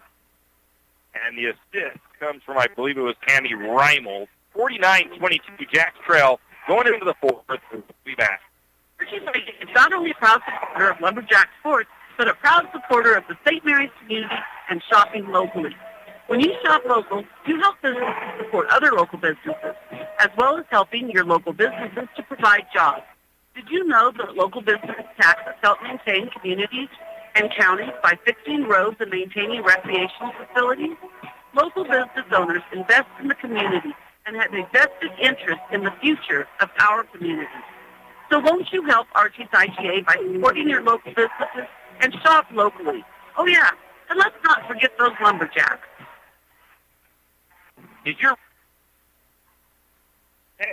And the assist comes from, I believe it was Tammy Reimel. 49-22, Jacks trail. Going into the fourth. We'll be back. It's not only a proud supporter of Lumberjack sports, but a proud supporter of the St. Mary's community and shopping locally. When you shop local, you help businesses support other local businesses, as well as helping your local businesses to provide jobs. Did you know that local business taxes help maintain communities and counties by fixing roads and maintaining recreation facilities? Local business owners invest in the community and have a vested interest in the future of our community. So won't you help Archie's IGA by supporting your local businesses and shop locally? Oh yeah, and let's not forget those lumberjacks.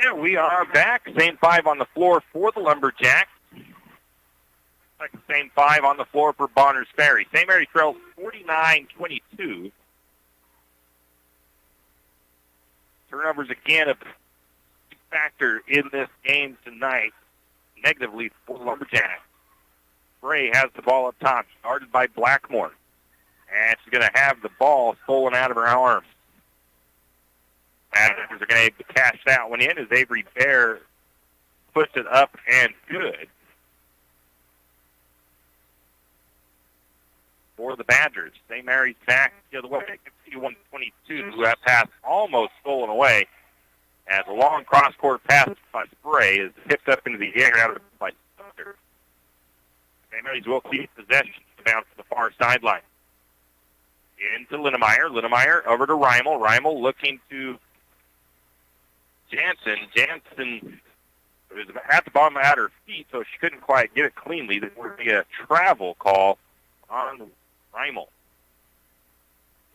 And we are back. Same 5 on the floor for the Lumberjacks. Like the same 5 on the floor for Bonners Ferry. St. Mary trails 49-22. Turnovers again a factor in this game tonight, negatively for the Lumberjacks. Bray has the ball up top, guarded by Blackmore. And she's going to have the ball stolen out of her arms. Badgers are going to cash that one in as Avery Bear puts it up and good for the Badgers. St. Mary's back the other way. 51-22. That pass almost stolen away as a long cross-court pass by Spray is tipped up into the air out of by Sutter. St. Mary's will keep possession to bounce to the far sideline. Into Linnemeyer. Linnemeyer over to Reimel. Reimel looking to Jansen. Jansen was at the bottom at her feet, so she couldn't quite get it cleanly. There would be a travel call on Reimel.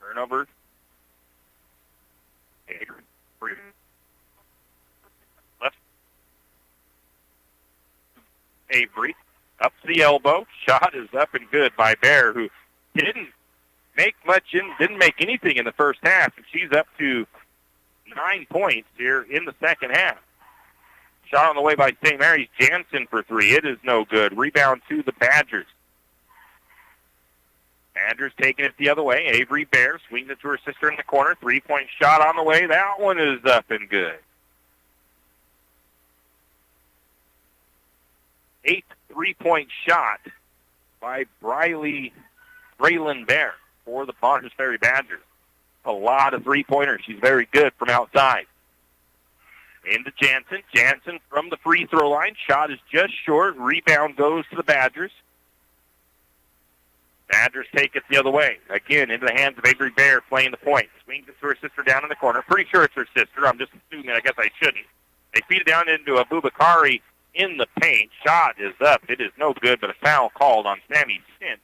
Turnover. Left. Avery up to the elbow. Shot is up and good by Bear, who didn't make anything in the first half, and she's up to 9 points here in the second half. Shot on the way by St. Mary's. Jansen for 3. It is no good. Rebound to the Badgers. Badgers taking it the other way. Avery Bear swings it to her sister in the corner. 3-point shot on the way. That one is up and good. 8th 3-point shot by Braylon Bear for the Bonners Ferry Badgers. A lot of three-pointers. She's very good from outside. Into Jansen. Jansen from the free throw line. Shot is just short. Rebound goes to the Badgers. Badgers take it the other way. Again, into the hands of Avery Bear playing the point. Swings it to her sister down in the corner. Pretty sure it's her sister. I'm just assuming. I guess I shouldn't. They feed it down into Abubakari in the paint. Shot is up. It is no good, but a foul called on Sammy Stint.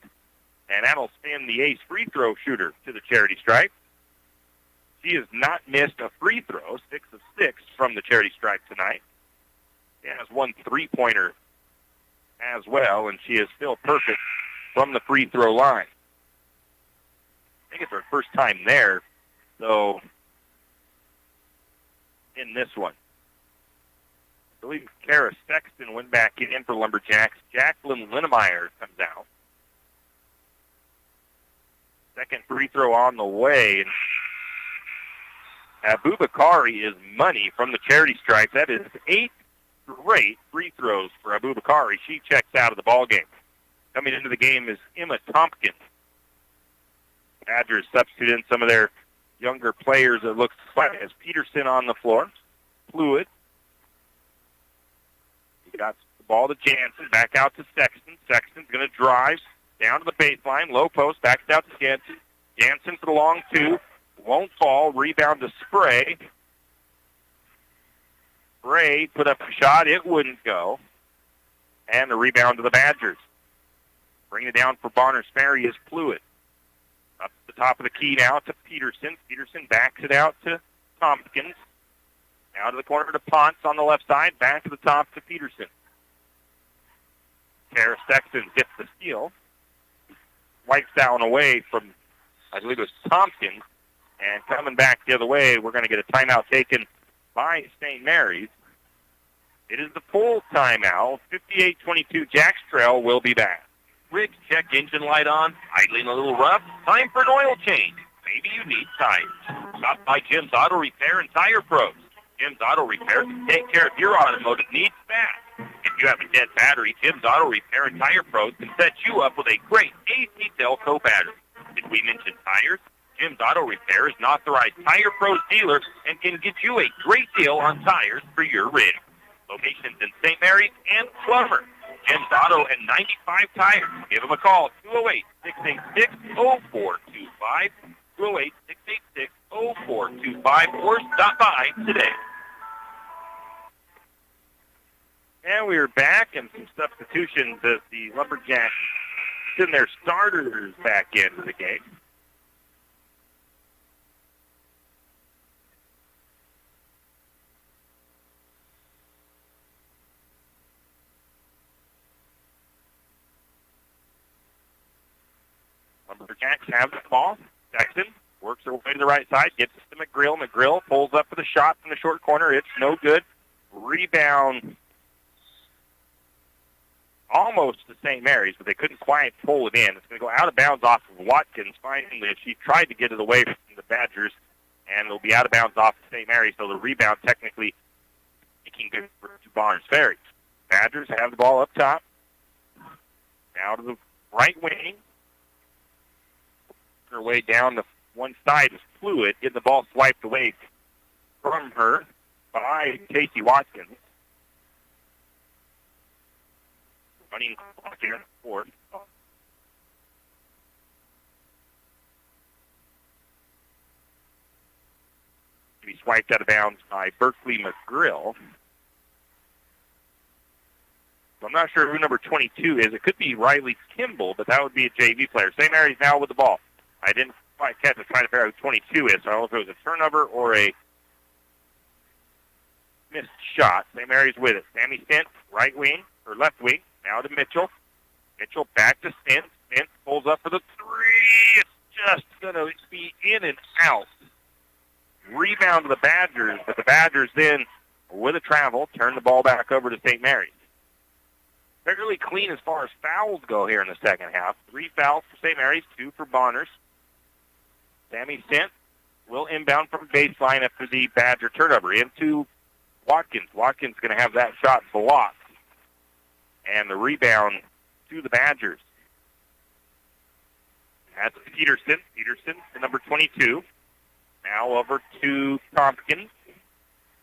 And that'll send the ace free throw shooter to the charity stripe. She has not missed a free throw, 6 of 6 from the charity stripe tonight. She has one three-pointer as well, and she is still perfect from the free throw line. I think it's her first time there, though, in this one. I believe Kara Sexton went back in for Lumberjacks. Jacqueline Linnemeyer comes out. Second free throw on the way. Abubakari is money from the charity stripe. That is 8 straight free throws for Abubakari. She checks out of the ballgame. Coming into the game is Emma Tompkins. Badgers substitute in some of their younger players. It looks like as Peterson on the floor. Fluid. He got the ball to Jansen. Back out to Sexton. Sexton's going to drive down to the baseline. Low post. Backs out to Jansen. Jansen for the long two. Won't fall. Rebound to Spray. Spray put up a shot. It wouldn't go. And the rebound to the Badgers. Bringing it down for Bonners Ferry is Fluid. Up to the top of the key now to Peterson. Peterson backs it out to Tompkins. Out of the corner to Ponce on the left side. Back to the top to Peterson. Kara Sexton gets the steal. Wipes down away from, I believe it was Tompkins. And coming back the other way, we're going to get a timeout taken by St. Mary's. It is the full timeout. 58-22 Jacks Trail will be back. Rick, check engine light on. Idling a little rough. Time for an oil change. Maybe you need tires. Stop by Jim's Auto Repair and Tire Pros. Jim's Auto Repair can take care of your automotive needs fast. If If you have a dead battery, Jim's Auto Repair and Tire Pros can set you up with a great AC Delco battery. Did we mention tires? Jim's Auto Repair is an authorized Tire Pros dealer and can get you a great deal on tires for your rig. Locations in St. Mary's and Plummer. Jim's Auto and 95 Tires. Give them a call, 208-686-0425, 208-686-0425, or stop by today. And we are back, and some substitutions as the Lumberjacks send their starters back into the game. Lumberjacks have the ball. Jackson works her way to the right side, gets it to McGrill. McGrill pulls up for the shot from the short corner. It's no good. Rebound almost to St. Mary's, but they couldn't quite pull it in. It's going to go out of bounds off of Watkins. Finally, she tried to get it away from the Badgers, and it'll be out of bounds off of St. Mary's, so the rebound technically making good for Barnes Ferry. Badgers have the ball up top. Now to the right wing. Her way down the one side is Fluid, getting the ball swiped away from her by Casey Watkins. Running clock here in the fourth. To be swiped out of bounds by Berkeley McGrill. I'm not sure who number 22 is. It could be Riley Kimball, but that would be a JV player. St. Mary's now with the ball. I didn't quite catch it, trying to figure out who 22 is, so I don't know if it was a turnover or a missed shot. St. Mary's with it. Sammy Stint, right wing, or left wing. Now to Mitchell. Mitchell back to Stint. Stint pulls up for the three. It's just going to be in and out. Rebound to the Badgers, but the Badgers then, with a travel, turn the ball back over to St. Mary's. Fairly clean as far as fouls go here in the second half. 3 fouls for St. Mary's, 2 for Bonners. Sammy Stint will inbound from baseline after the Badger turnover into Watkins. Watkins going to have that shot blocked. And the rebound to the Badgers. That's Peterson. Peterson, the number 22. Now over to Tompkins.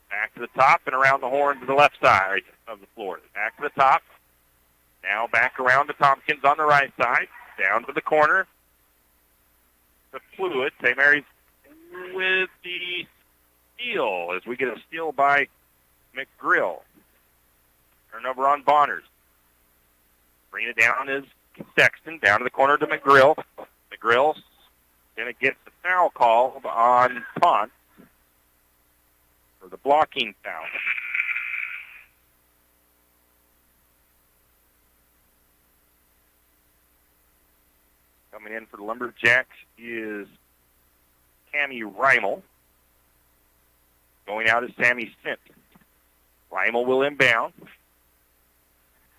Back to the top and around the horn to the left side of the floor. Back to the top. Now back around to Tompkins on the right side. Down to the corner. The Fluid. St. Mary's with the steal as we get a steal by McGrill. Turnover on Bonners. Bring it down is Sexton. Down to the corner to McGrill. McGrill's going to get the foul call on Pont for the blocking foul. Coming in for the Lumberjacks is Tammy Reimel. Going out is Sammy Stint. Reimel will inbound.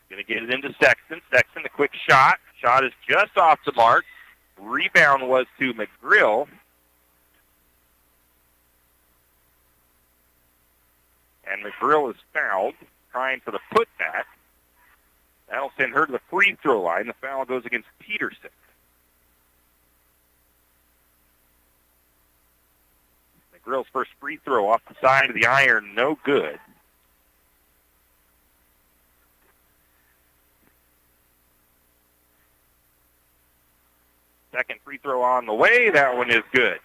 Going to get it into Sexton. Sexton, the quick shot. Shot is just off the mark. Rebound was to McGrill. And McGrill is fouled, trying for the putback. That'll send her to the free throw line. The foul goes against Peterson. McGrill's first free throw off the side of the iron, no good. Second free throw on the way. That one is good.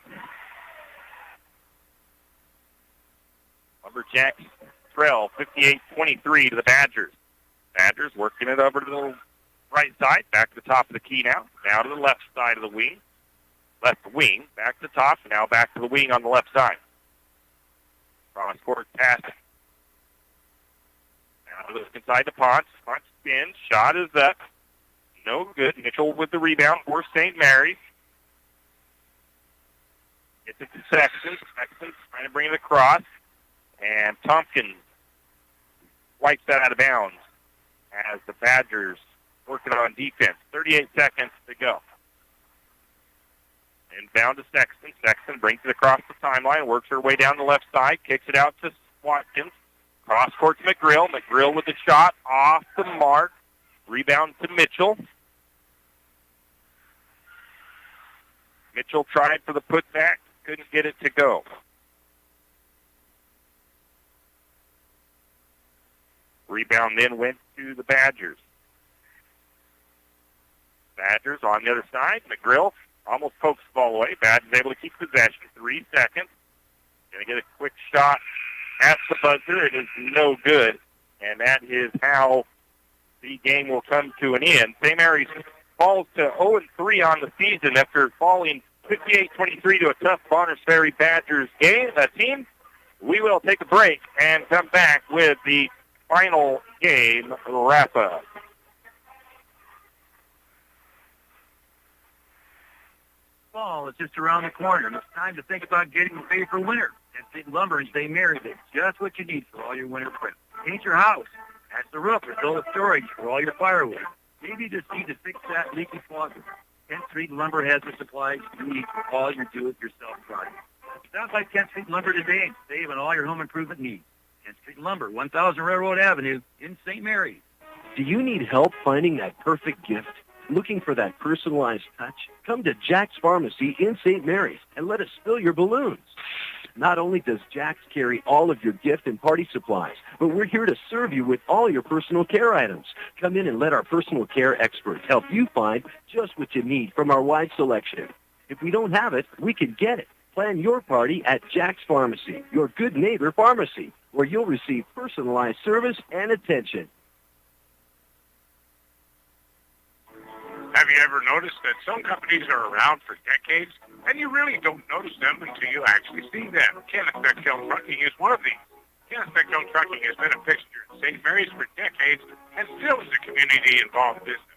Lumberjacks trail 58-23 to the Badgers. Badgers working it over to the right side. Back to the top of the key now. Now to the left side of the wing. Left wing. Back to the top. Now back to the wing on the left side. Cross court pass. Now to the inside to Ponce. Ponce spins. Shot is up. No good. Mitchell with the rebound for St. Mary's. Gets it to Sexton. Sexton trying to bring it across. And Tompkins wipes that out of bounds as the Badgers working on defense. 38 seconds to go. Inbound to Sexton. Sexton brings it across the timeline, works her way down the left side, kicks it out to Watkins. Cross court to McGrill. McGrill with the shot off the mark. Rebound to Mitchell. Mitchell tried for the putback. Couldn't get it to go. Rebound then went to the Badgers. Badgers on the other side. McGrill almost pokes the ball away. Badgers able to keep possession. 3 seconds. Going to get a quick shot at the buzzer. It is no good. And that is how the game will come to an end. St. Mary's falls to 0-3 on the season after falling 58-23 to a tough Bonners Ferry Badgers team. We will take a break and come back with the final game wrap-up. Fall is just around the corner, and it's time to think about getting ready for winter. And St. Lumber and St. Mary's is just what you need for all your winter prep. Paint your house, patch the roof, or build a storage for all your firewood. Maybe you just need to fix that leaky faucet. 10th Street Lumber has the supplies you need for all your do-it-yourself projects. Stop by 10th Street Lumber today and save on all your home improvement needs. 10th Street Lumber, 1000 Railroad Avenue in St. Mary's. Do you need help finding that perfect gift? Looking for that personalized touch? Come to Jack's Pharmacy in St. Mary's and let us fill your balloons. Not only does Jack's carry all of your gift and party supplies, but we're here to serve you with all your personal care items. Come in and let our personal care experts help you find just what you need from our wide selection. If we don't have it, we can get it. Plan your party at Jack's Pharmacy, your good neighbor pharmacy, where you'll receive personalized service and attention. Have you ever noticed that some companies are around for decades, and you really don't notice them until you actually see them? Kenneth Bechtel Trucking is one of these. Kenneth Bechtel Trucking has been a fixture in St. Mary's for decades and still is a community-involved business.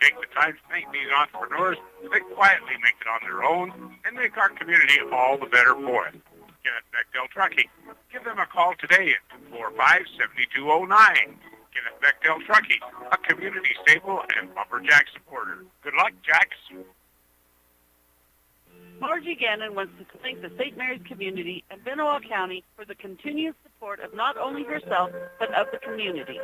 Take the time to thank these entrepreneurs. They quietly make it on their own and make our community all the better for it. Kenneth Bechtel Trucking. Give them a call today at 245-7209. Kenneth Bechtel Trucking, a community stable and lumberjack supporter. Good luck, Jacks. Margie Gannon wants to thank the St. Mary's community and Benoit County for the continued support of not only herself, but of the community.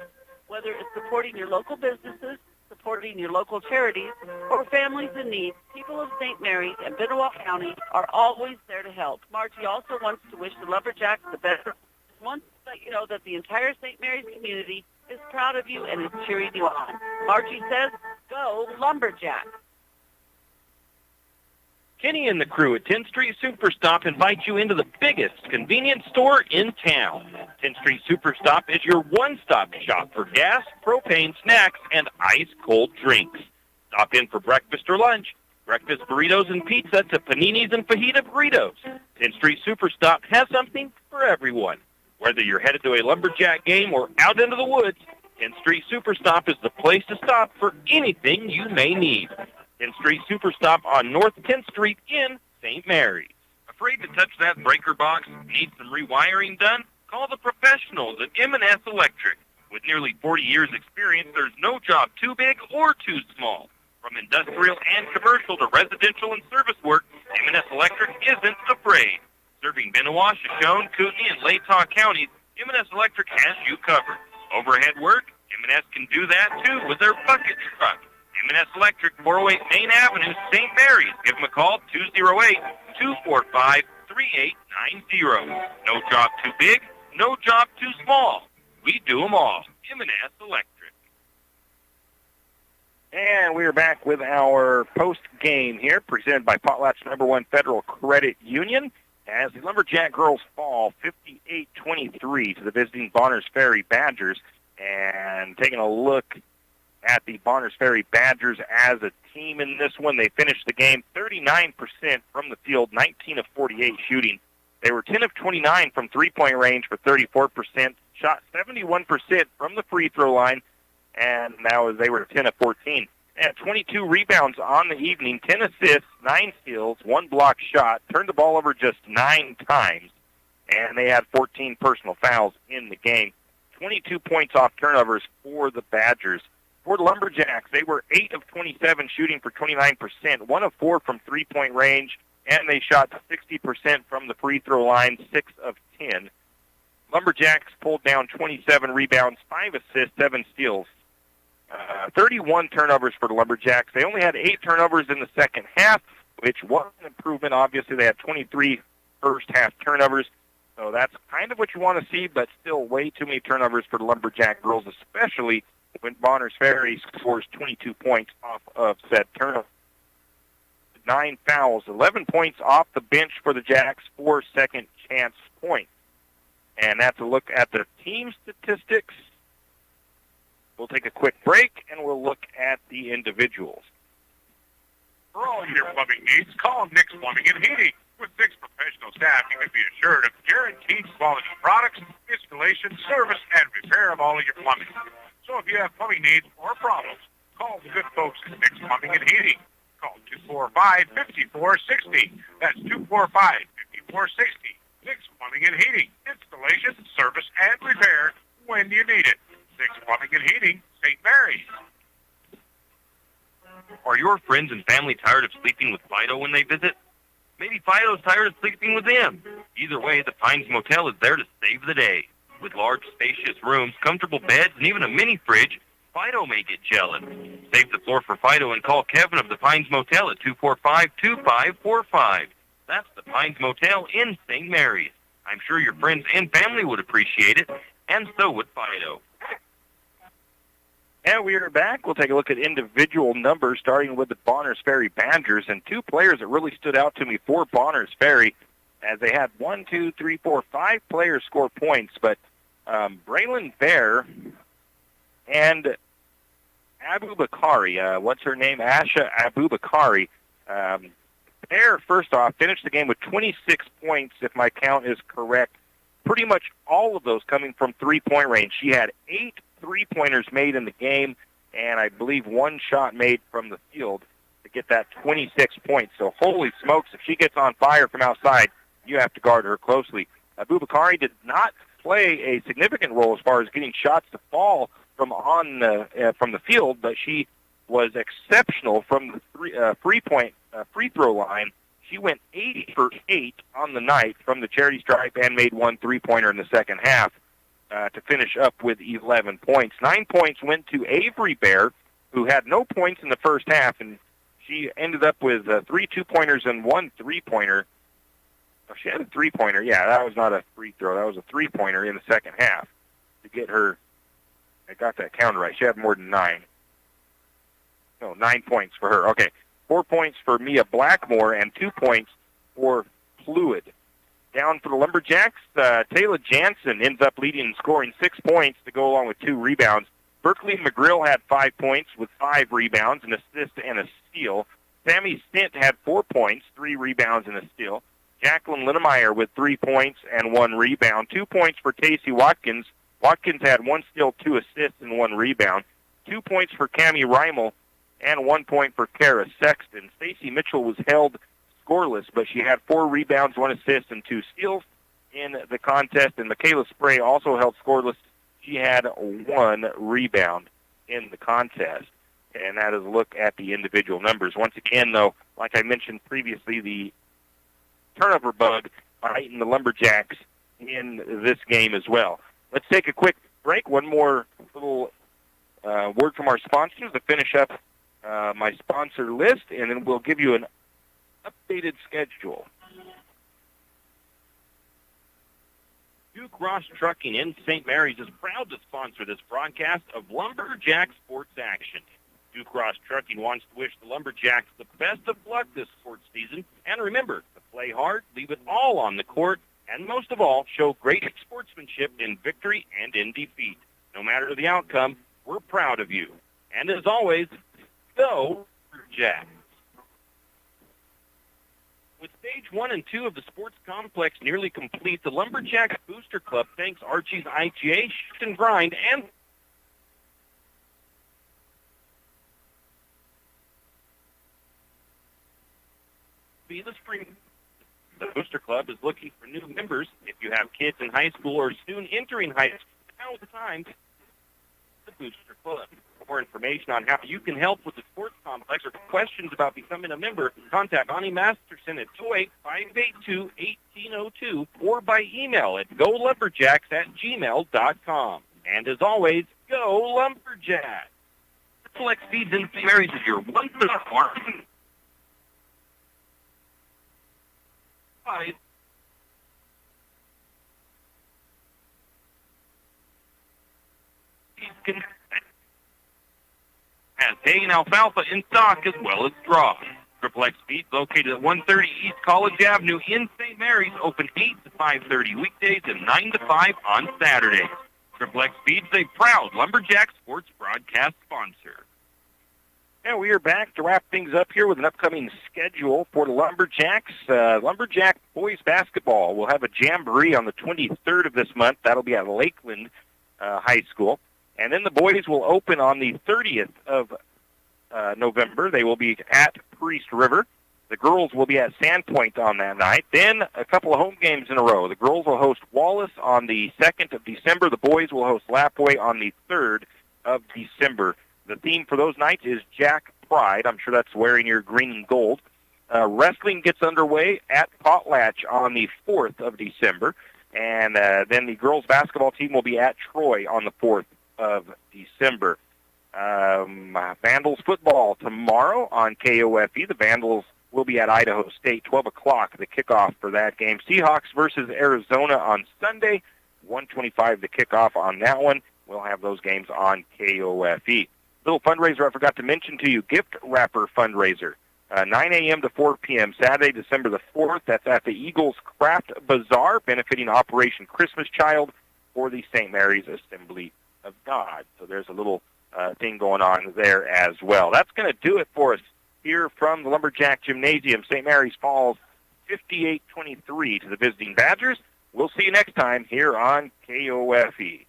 Whether it's supporting your local businesses, supporting your local charities, or families in need, people of St. Mary's and Benoit County are always there to help. Margie also wants to wish the lumberjacks the best. Wants to let you know that the entire St. Mary's community is proud of you and is cheering you on. Margie says, go Lumberjack. Kenny and the crew at 10th Street Superstop invite you into the biggest convenience store in town. 10th Street Superstop is your one-stop shop for gas, propane, snacks, and ice-cold drinks. Stop in for breakfast or lunch, breakfast burritos and pizza to paninis and fajita burritos. 10th Street Superstop has something for everyone. Whether you're headed to a lumberjack game or out into the woods, 10th Street Superstop is the place to stop for anything you may need. 10th Street Superstop on North 10th Street in St. Mary's. Afraid to touch that breaker box? Need some rewiring done? Call the professionals at M&S Electric. With nearly 40 years' experience, there's no job too big or too small. From industrial and commercial to residential and service work, M&S Electric isn't afraid. Serving Benoit, Shoshone, Kootenai, and Latah counties, M&S Electric has you covered. Overhead work, M&S can do that too with their bucket truck. M&S Electric, 408 Main Avenue, St. Mary's. Give them a call, 208-245-3890. No job too big, no job too small. We do them all. M&S Electric. And we are back with our post-game here, presented by Potlatch No. 1 Federal Credit Union, as the Lumberjack girls fall 58-23 to the visiting Bonners Ferry Badgers. And taking a look at the Bonners Ferry Badgers as a team in this one, they finished the game 39% from the field, 19 of 48 shooting. They were 10 of 29 from three-point range for 34%, shot 71% from the free throw line, and now they were 10 of 14. They had 22 rebounds on the evening, 10 assists, 9 steals, 1 block shot, turned the ball over just 9 times, and they had 14 personal fouls in the game. 22 points off turnovers for the Badgers. For the Lumberjacks, they were 8 of 27 shooting for 29%, 1 of 4 from three-point range, and they shot 60% from the free throw line, 6 of 10. Lumberjacks pulled down 27 rebounds, 5 assists, 7 steals. 31 turnovers for the Lumberjacks. They only had 8 turnovers in the second half, which was an improvement. Obviously, they had 23 first-half turnovers, so that's kind of what you want to see, but still way too many turnovers for the Lumberjack girls, especially when Bonners Ferry scores 22 points off of said turnover. 9 fouls, 11 points off the bench for the Jacks, 4 second-chance points. And that's a look at the team statistics. We'll take a quick break, and we'll look at the individuals. For all your plumbing needs, call Nick's Plumbing and Heating. With 6 professional staff, you can be assured of guaranteed quality products, installation, service, and repair of all of your plumbing. So if you have plumbing needs or problems, call the good folks at Nick's Plumbing and Heating. Call 245-5460. That's 245-5460. Nick's Plumbing and Heating. Installation, service, and repair when you need it. Nick's Plumbing and Heating, St. Mary's. Are your friends and family tired of sleeping with Fido when they visit? Maybe Fido's tired of sleeping with them. Either way, the Pines Motel is there to save the day. With large, spacious rooms, comfortable beds, and even a mini fridge, Fido may get jealous. Save the floor for Fido and call Kevin of the Pines Motel at 245-2545. That's the Pines Motel in St. Mary's. I'm sure your friends and family would appreciate it, and so would Fido. And we are back. We'll take a look at individual numbers, starting with the Bonners Ferry Badgers, and 2 players that really stood out to me for Bonners Ferry, as they had 5 players score points, but Braylon Bear and Abubakari, what's her name? Asha Abubakari. Bear, first off, finished the game with 26 points, if my count is correct. Pretty much all of those coming from three-point range. She had 8 three-pointers made in the game, and I believe 1 shot made from the field to get that 26 points. So holy smokes, if she gets on fire from outside, you have to guard her closely. Abubakari did not play a significant role as far as getting shots to fall from the field, but she was exceptional from the free throw line. She went 8 for 8 on the night from the charity stripe and made 1 three-pointer in the second half to finish up with 11 points. 9 points went to Avery Bear, who had no points in the first half, and she ended up with 3 two-pointers and 1 three-pointer. Oh, she had a three-pointer. Yeah, that was not a free throw. That was a three-pointer in the second half to get her. I got that count right. She had more than 9. No, 9 points for her. Okay, 4 points for Mia Blackmore and 2 points for Fluid. Down for the Lumberjacks, Taylor Jansen ends up leading and scoring 6 points to go along with 2 rebounds. Berkeley McGrill had 5 points with 5 rebounds, an assist and a steal. Sammy Stint had 4 points, 3 rebounds and a steal. Jacqueline Linnemeyer with 3 points and 1 rebound. 2 points for Casey Watkins. Watkins had 1 steal, 2 assists, and 1 rebound. 2 points for Cammie Reimel and 1 point for Kara Sexton. Stacy Mitchell was held scoreless, but she had 4 rebounds, 1 assist, and 2 steals in the contest. And Michaela Spray also held scoreless. She had 1 rebound in the contest. And that is a look at the individual numbers. Once again, though, like I mentioned previously, the turnover bug biting the Lumberjacks in this game as well. Let's take a quick break. One more little word from our sponsors to finish up my sponsor list, and then we'll give you an updated schedule. Duke Ross Trucking in St. Mary's is proud to sponsor this broadcast of Lumberjack sports action. Duke Ross Trucking wants to wish the Lumberjacks the best of luck this sports season, and remember to play hard, leave it all on the court, and most of all, show great sportsmanship in victory and in defeat. No matter the outcome, we're proud of you. And as always, go Jacks. With stage 1 and 2 of the sports complex nearly complete, the Lumberjacks Booster Club thanks Archie's IGA, Shift and Grind, and be the spring. The Booster Club is looking for new members. If you have kids in high school or soon entering high school, now is the time. The Booster Club. more information on how you can help with the sports complex or questions about becoming a member, contact Ani Masterson at 28582-1802 or by email at golumberjacks@gmail.com. And as always, go Lumberjacks! Select Feeds in St. Mary's is your one-stop farm. Has hay and alfalfa in stock as well as straw. Triple X Feeds, located at 130 East College Avenue in St. Mary's, open 8 to 5:30 weekdays and 9 to 5 on Saturdays. Triple X Feeds, a proud Lumberjack sports broadcast sponsor. And we are back to wrap things up here with an upcoming schedule for the Lumberjacks. Lumberjack boys basketball will have a jamboree on the 23rd of this month. That'll be at Lakeland High School. And then the boys will open on the 30th of November. They will be at Priest River. The girls will be at Sandpoint on that night. Then a couple of home games in a row. The girls will host Wallace on the 2nd of December. The boys will host Lapway on the 3rd of December. The theme for those nights is Jack Pride. I'm sure that's wearing your green and gold. Wrestling gets underway at Potlatch on the 4th of December. And then the girls basketball team will be at Troy on the 4th of December. Vandals football tomorrow on KOFE. The Vandals will be at Idaho State, 12 o'clock, the kickoff for that game. Seahawks versus Arizona on Sunday, 1:25 the kickoff on that one. We'll have those games on KOFE. Little fundraiser I forgot to mention to you, gift wrapper fundraiser, 9 a.m. to 4 p.m., Saturday, December the 4th. That's at the Eagles Craft Bazaar, benefiting Operation Christmas Child for the St. Mary's Assembly of God. So there's a little thing going on there as well. That's going to do it for us here from the Lumberjack Gymnasium. St. Mary's falls 58-23 to the visiting Badgers. We'll see you next time here on KOFE.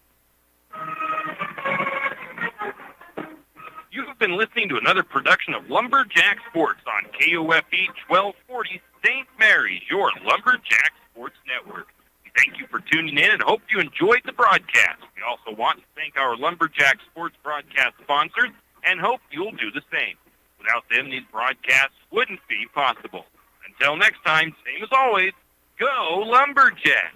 You have been listening to another production of Lumberjack Sports on KOFE 1240 St. Mary's, your Lumberjack Sports Network. Thank you for tuning in and hope you enjoyed the broadcast. We also want to thank our Lumberjack Sports broadcast sponsors and hope you'll do the same. Without them, these broadcasts wouldn't be possible. Until next time, same as always, go Lumberjack!